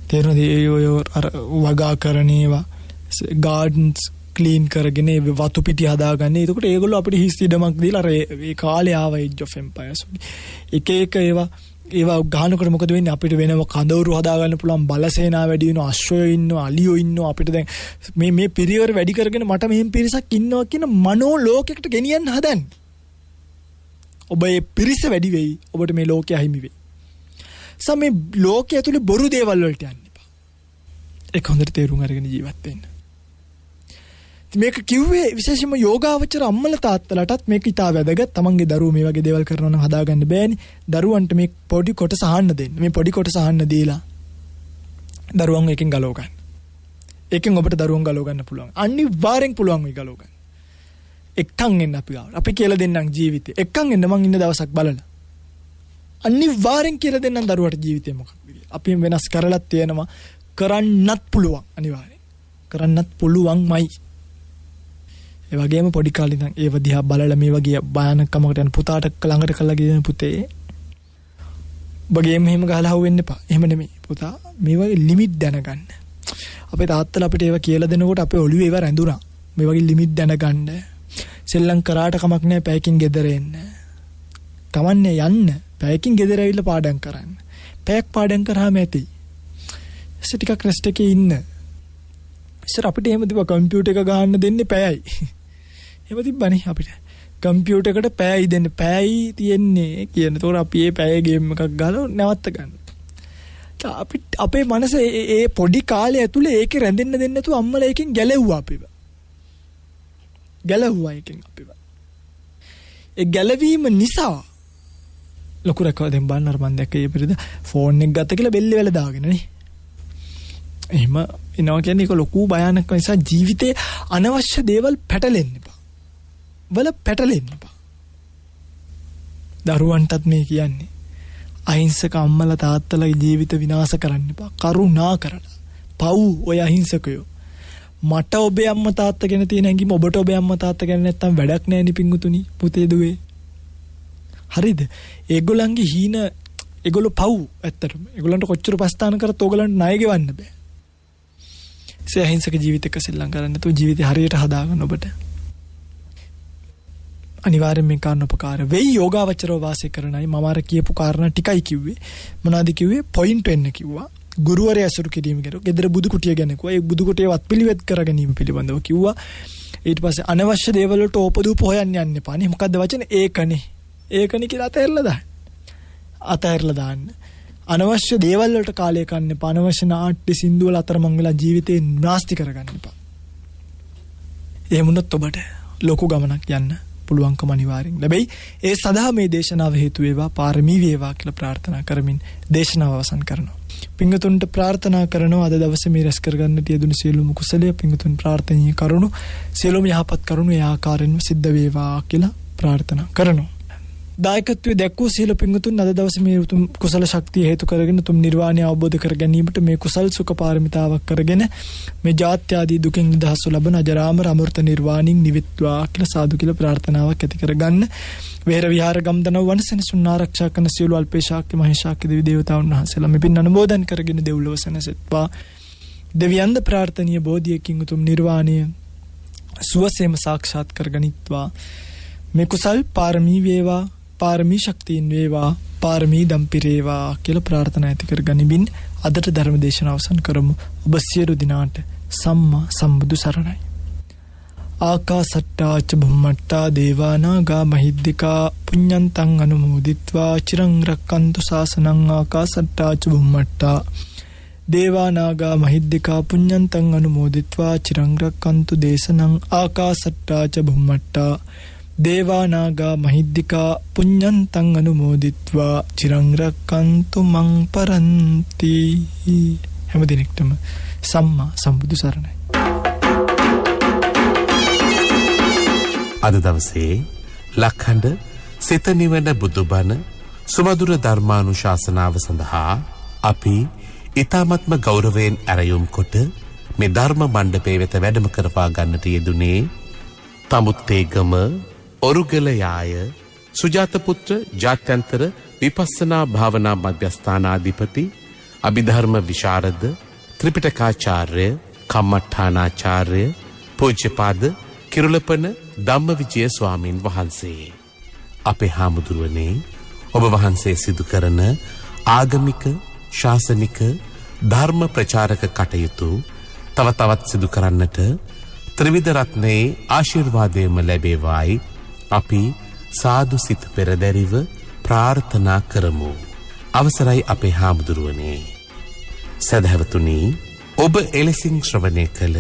තේරුණාද? ඔය අර වගා කරන ඒවා ගාඩන්ස් ක්ලීන් කරගෙන වතු පිටි හදාගන්න. එතකොට ඒගොල්ලෝ අපිට හිස් ඉඩමක් දීලා අර ඒ කාලේ ආව Age of Empires එක ඒවා ගහනකොට මොකද වෙන්නේ අපිට වෙනම කඳවුරු හදාගන්න පුළුවන් බලසේනා වැඩි වෙනවා අශ්වයෝ ඉන්නවා අලියෝ ඉන්නවා අපිට දැන් මේ පිරිවර වැඩි කරගෙන මට මෙහෙම පිරිසක් ඉන්නවා කියන මනෝ ලෝකයකට ගෙනියන්න හදන්නේ. ඔබ මේ පිරිස වැඩි වෙයි ඔබට මේ ලෝකය අහිමි වෙයි. සමේ ලෝකයේ ඇතුලේ බොරු දේවල් වලට යන්න එපා. ඒක හොඳට තේරුම් අරගෙන ජීවත් වෙන්න. මේක කිව්වේ විශේෂයෙන්ම යෝගාවචර අම්මලා තාත්තලාටත් මේක ඉතා වැදගත්. තමන්ගේ දරුවෝ මේ වගේ දේවල් කරනවා නම් හදාගන්න බෑනේ. දරුවන්ට මේ පොඩි කොටස අහන්න දෙන්න. මේ පොඩි කොටස අහන්න දීලා දරුවන් එකෙන් ගලව ගන්න. එකෙන් ඔබට දරුවන් ගලව ගන්න පුළුවන්. අනිවාර්යෙන් පුළුවන් වෙයි ගලව ගන්න. එක්කන් එන්න අපි ගාව. අපි කියලා දෙන්නම් ජීවිතේ. එක්කන් එන්න මං ඉන්න දවසක් බලලා. අනිවාර්යෙන් කියලා දෙන්නම් දරුවට ජීවිතේ මොකක්ද කියලා. අපි වෙනස් කරලත් තියෙනවා. කරන්නත් පුළුවන් අනිවාර්යෙන්. කරන්නත් පුළුවන්මයි. ඒ වගේම පොඩි කාලේ ඉඳන් ඒව දිහා බලලා මේ වගේ භයානකමකට යන පුතාට ළඟට කළා කියන පුතේ බගේම එහෙම ගහලා හුවෙන්න එපා. එහෙම නෙමෙයි පුතා මේ වගේ ලිමිට් දැනගන්න. අපේ තාත්තලා අපිට ඒව කියලා දෙනකොට අපේ ඔළුවේ ඒව රැඳුණා. මේ වගේ ලිමිට් දැනගන්න. සෙල්ලම් කරාට කමක් නැහැ පැයකින් ගෙදර එන්න. කමන්නේ යන්න. පැයකින් ගෙදර ඇවිල්ලා පාඩම් කරන්න. පැයක් පාඩම් කරාම ඇති. ඉතින් ටිකක් රෙස්ට් එකේ ඉන්න. ඉතින් අපිට එහෙම තිබ්බා කම්පියුටර් එක ගහන්න දෙන්නේ පැයයි. එහෙම තිබ්බනේ අපිට. කම්පියුටර් එකට පැයයි දෙන්න. පැයයි තියෙන්නේ කියන. ඒතකොට අපි මේ පැය ගේම් එකක් ගහලා නැවත්ත ගන්න. අපේ මනස ඒ පොඩි කාලේ ඇතුලේ ඒකේ රැඳෙන්න දෙන්නේ නැතුව අම්මලා එකෙන් ගැලෙව්වා අපිව. ගැලෙව්වා එකෙන් අපිව. ඒ ගැලවීම නිසා ලොකු රකව දැන් බලන්න අර මම දැක්කේ පෙරේද ෆෝන් එක ගත්ත කියලා බෙල්ල වල දාගෙන නේ. එහෙම එනවා කියන්නේ ඒක ලොකු භයානක නිසා ජීවිතේ අනවශ්‍ය දේවල් පැටලෙන්න එපා. වල පැටලෙන්න එපා. දරුවන්ටත් මේ කියන්නේ අහිංසක අම්මලා තාත්තලාගේ ජීවිත විනාශ කරන්න එපා. කරුණා කරලා. පව් ඔය අහිංසකයෝ. මට ඔබේ අම්මා තාත්තා ගැන තියෙන හැඟීම ඔබට ඔබේ අම්මා තාත්තා ගැන නැත්තම් වැඩක් නැහැ නේ පිංගුතුනි පුතේ දුවේ. හරිද? ඒගොල්ලන්ගේ හීන ඒගොල්ලෝ පව් ඇත්තටම. ඒගොල්ලන්ට කොච්චර පස්තාන කරත් ඕගොල්ලන්ට ණය ගෙවන්න බෑ. ඒ අහිංසක ජීවිතයක සෙල්ලම් කරන්න නැතුව ජීවිතය හරියට හදාගන්න ඔබට. අනිවාර්යෙන් මේ කාරණා උපකාර වෙයි යෝගාවචරව වාසය කරනයි මම අර කියපු කාරණා ටිකයි කිව්වේ. මොනවද කිව්වේ? පොයින්ට් වෙන්න කිව්වා. ගුරුවරයා ඇසුරු කිරීම ගැන. ගෙදර බුදු කුටිය ගැන කිව්වා. ඒ බුදු කුටිය වත් පිළිවෙත් කර ගැනීම පිළිබඳව කිව්වා. ඊට පස්සේ අනවශ්‍ය දේවල් වලට ඕපදූප හොයන්න යන්න එපා නේ. මොකද්ද වචනේ? ඒකනේ. ඒකනේ කියලා අතහැරලා දාන්න. අතහැරලා දාන්න. අනවශ්‍ය දේවල් වලට කාලය ගන්න එපා. අනවශ්‍ය නාට්‍ය සින්දු වල අතරමං වෙලා ජීවිතේ නාස්ති කරගන්න එපා. එහෙම වුණොත් ඔබට ලොකු ගමනක් යන්න පුළුවන්කම අනිවාර්යෙන් ලැබෙයි. ඒ සඳහා මේ දේශනාව හේතු වේවා, පාරමී වේවා කියලා ප්‍රාර්ථනා කරමින් දේශනාව අවසන් කරනවා. පිංගුතුන්ට ප්‍රාර්ථනා කරනවා අද දවසේ මේ රැස් කරගන්න තියදුණු සියලුම කුසලයේ පිංගුතුන් ප්‍රාර්ථනීය කරුණු සියලුම යහපත් කරුණු ඒ ආකාරයෙන්ම සිද්ධ වේවා කියලා ප්‍රාර්ථනා කරනවා. දායකත්වයේ දැක්වූ සීල පිංගුතුන් අද දවසේ මේ උතුම් කුසල ශක්තිය හේතු කරගෙන උතුම් නිර්වාණය අවබෝධ කර ගැනීමට මේ කුසල් සුඛ පාරමිතාවක් කරගෙන මේ ජාත්‍ය ආදී දුකින් නිදහස් ලබන අජරාමර අමෘත නිර්වාණින් නිවිත්වා කියලා සාදු කියලා ප්‍රාර්ථනාවක් ඇති කරගන්න. වේර විහාර ගම්දනව වනසෙනසුන් ආරක්ෂා කරන සියලු අල්පේශාක්‍ය මහේශාක්‍ය දෙවි දේවතාවුන් වහන්සේලා මෙපින් අනුමෝදන් කරගෙන දෙව්ලොව සැනසෙත්වා. දෙවියන්ද ප්‍රාර්ථනීය බෝධියකින් උතුම් නිර්වාණය සුවසේම සාක්ෂාත් කරගනිත්වා. මේ කුසල් පාරමී වේවා, පාරමී ශක්තියින් වේවා, පාරමී දම්පිරේවා කියලා ප්‍රාර්ථනා ඇති කරගනිමින් අදට ධර්ම දේශනාව අවසන් කරමු. ඔබ සියලු දිනාට සම්මා සම්බුදු සරණයි. ආකාසට්ටා ච බුම්මට්ටා දේවා නාග මහිද්దికා පුඤ්ඤන්තං අනුමෝදිත්වා චිරං රක්칸තු ශාසනං. ආකාසට්ටා ච බුම්මට්ටා දේවා නාග මහිද්దికා පුඤ්ඤන්තං අනුමෝදිත්වා චිරං රක්칸තු දේශනං. ආකාසට්ටා ච බුම්මට්ටා දේවා නාග මහිද්దికා පුඤ්ඤන්තං අනුමෝදිත්වා චිරං රක්칸තු මං පරන්ති. හැම දිනෙකටම සම්මා සම්බුදු සරණයි. අද දවසේ ලක්හඬ සිත නිවන බුදුබණ සුමధుර ධර්මානුශාසනාව සඳහා අපි ඊ타මත්ම ගෞරවයෙන් ඇරයුම් කොට මේ ධර්ම මණ්ඩපයේ වෙත වැඩම කරවා ගන්නට යෙදුනේ තමුත්තේගම ඔරුගල යාය සුජාත පුත්‍ර ජාත්‍යන්තර විපස්සනා භාවනා මධ්‍යස්ථානාධිපති අභිධර්ම විශාරද ත්‍රිපිටකාචාර්ය කම්මඨානාචාර්ය පූජ්‍යපාද කිරුළපන ධම්මවිජය ස්වාමීන් වහන්සේ. අපේ හාමුදුරුවනේ, ඔබ වහන්සේ සිදු කරන ආගමික ශාසනික ධර්ම ප්‍රචාරක කටයුතු තව තවත් සිදු කරන්නට ත්‍රිවිධ රත්නයේ ආශිර්වාදයම ලැබේවායි අපි සාදු සිත පෙරදැරිව ප්‍රාර්ථනා කරමු. අවසරයි අපේ හාමුදුරුවනේ. සදහවතුනි, ඔබ එලෙසින් ශ්‍රවණය කළ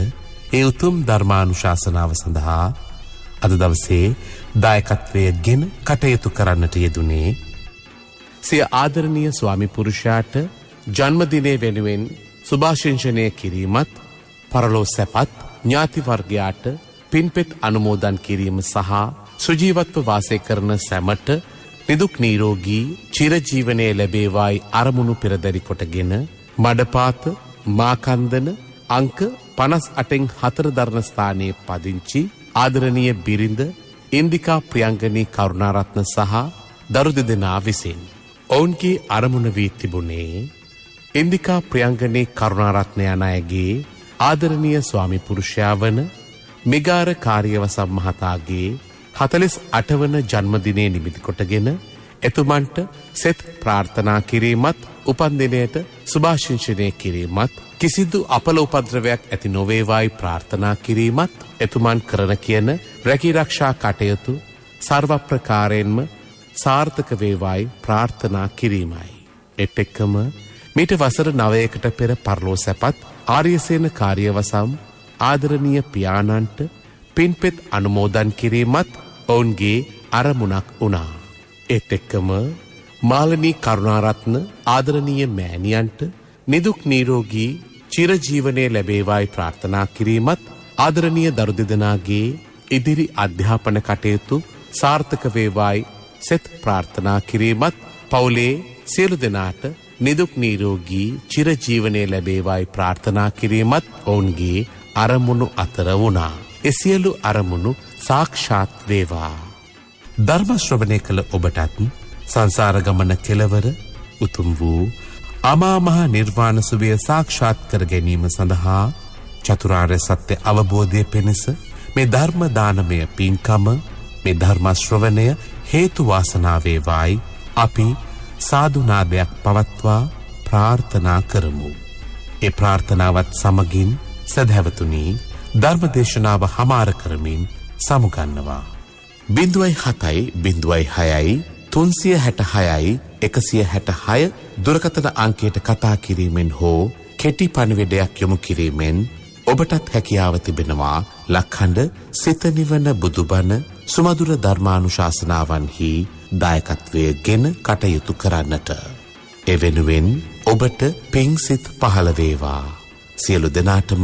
ඒ උතුම් ධර්මානුශාසනාව සඳහා අද දවසේ දායකත්වයේ ගෙන කටයුතු කරන්නට යෙදුනේ සිය ආදරණීය ස්වාමි පුරුෂයාට ජන්මදිනය වෙනුවෙන් සුභාශිංසනය කිරීමත්, පරලෝ සැපත් ඥාති වර්ගයාට පින්පෙත් අනුමෝදන් කිරීම සහ සුජීවත්ව වාසය කරන සැමට නිදුක් නිරෝගී චිරජීවනය ලැබේවායි අරමුණු පෙරදරි කොටගෙන මඩපාත මාකන්දන අංක 58න් 4 දරණ ස්ථානයේ පදිංචි ආදරණීය බිරිඳ ඉන්දිකා ප්‍රියංගනී කරුණාරත්න සහ දරු දෙදෙනා විසින් ඔවුන්ගේ අරමුණ වී තිබුණේ ඉන්දිකා ප්‍රියංගනී කරුණාරත්න යන අයගේ ආදරණීය ස්වාමි පුරුෂයා වන මිගාර කාර්යවසම් මහතාගේ 48 වන ජන්මදිනයේ නිමිති කොටගෙන එතුමන්ට සෙත් ප්‍රාර්ථනා කිරීමත්, උපන්දිනයට සුභාශිංසනය කිරීමත්, කිසිදු අපල උපද්‍රවයක් ඇති නොවේවායි ප්‍රාර්ථනා කිරීමත්, එතුමන් කරන කියන රැකී රක්ෂා කටයුතු සර්ව ප්‍රකාරයෙන්ම සාර්ථක වේවායි ප්‍රාර්ථනා කිරීමයි. ඒත් එක්කම මීට වසර 9කට පෙර පරලෝ සැපත් ආර්යසේන කාර්යවසම් ආදරණීය පියාණන්ට පින්පෙත් අනුමෝදන් කිරීමත් ඔවුන්ගේ අරමුණක් වුණා. ඒත් එක්කම මාලනී කරුණාරත්න ආදරණීය මෑණියන්ට නිදුක් නිරෝගී චිරජීවනයේ ලැබේවායි ප්‍රාර්ථනා කිරීමත්, ආදරණීය දරු දෙදෙනාගේ ඉදිරි අධ්‍යාපන කටයුතු සාර්ථක වේවායි සෙත් ප්‍රාර්ථනා කිරීමත්, පවුලේ සියලු දෙනාට නිදුක් නිරෝගී චිරජීවනයේ ලැබේවායි ප්‍රාර්ථනා කිරීමත් ඔවුන්ගේ අරමුණු අතර වුණා. ඒ සියලු අරමුණු සාක්ෂාත් වේවා. ධර්ම ශ්‍රවණය කළ ඔබටත් සංසාර ගමන කෙලවර උතුම් වූ අමා මහ නිර්වාණ සුවය සාක්ෂාත් කර ගැනීම සඳහා චතුරාර්ය සත්‍ය අවබෝධය පිණිස මේ ධර්ම දානමය පින්කම, මේ ධර්ම ශ්‍රවණය හේතු වාසනා වේවායි අපි සාදුනාදයක් පවත්වා ප්‍රාර්ථනා කරමු. ඒ ප්‍රාර්ථනාවත් සමගින් සදහැවතුනි, ධර්ම දේශනාව හමාර කරමින් සමුගන්නවා. 0706 366 166 දුරකථන අංකයට කතා කිරීමෙන් හෝ කෙටි පණිවිඩයක් යොමු කිරීමෙන් ඔබටත් හැකියාව තිබෙනවා ලක්හඬ සිත නිවන බුදුබණ සුමధుර ධර්මානුශාසනාවන්හි දායකත්වයේ ගෙන කටයුතු කරන්නට. එවෙනුවෙන් ඔබට පිං සිත් පහළ වේවා. සියලු දෙනාටම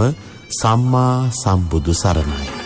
සම්මා සම්බුදු සරණයි.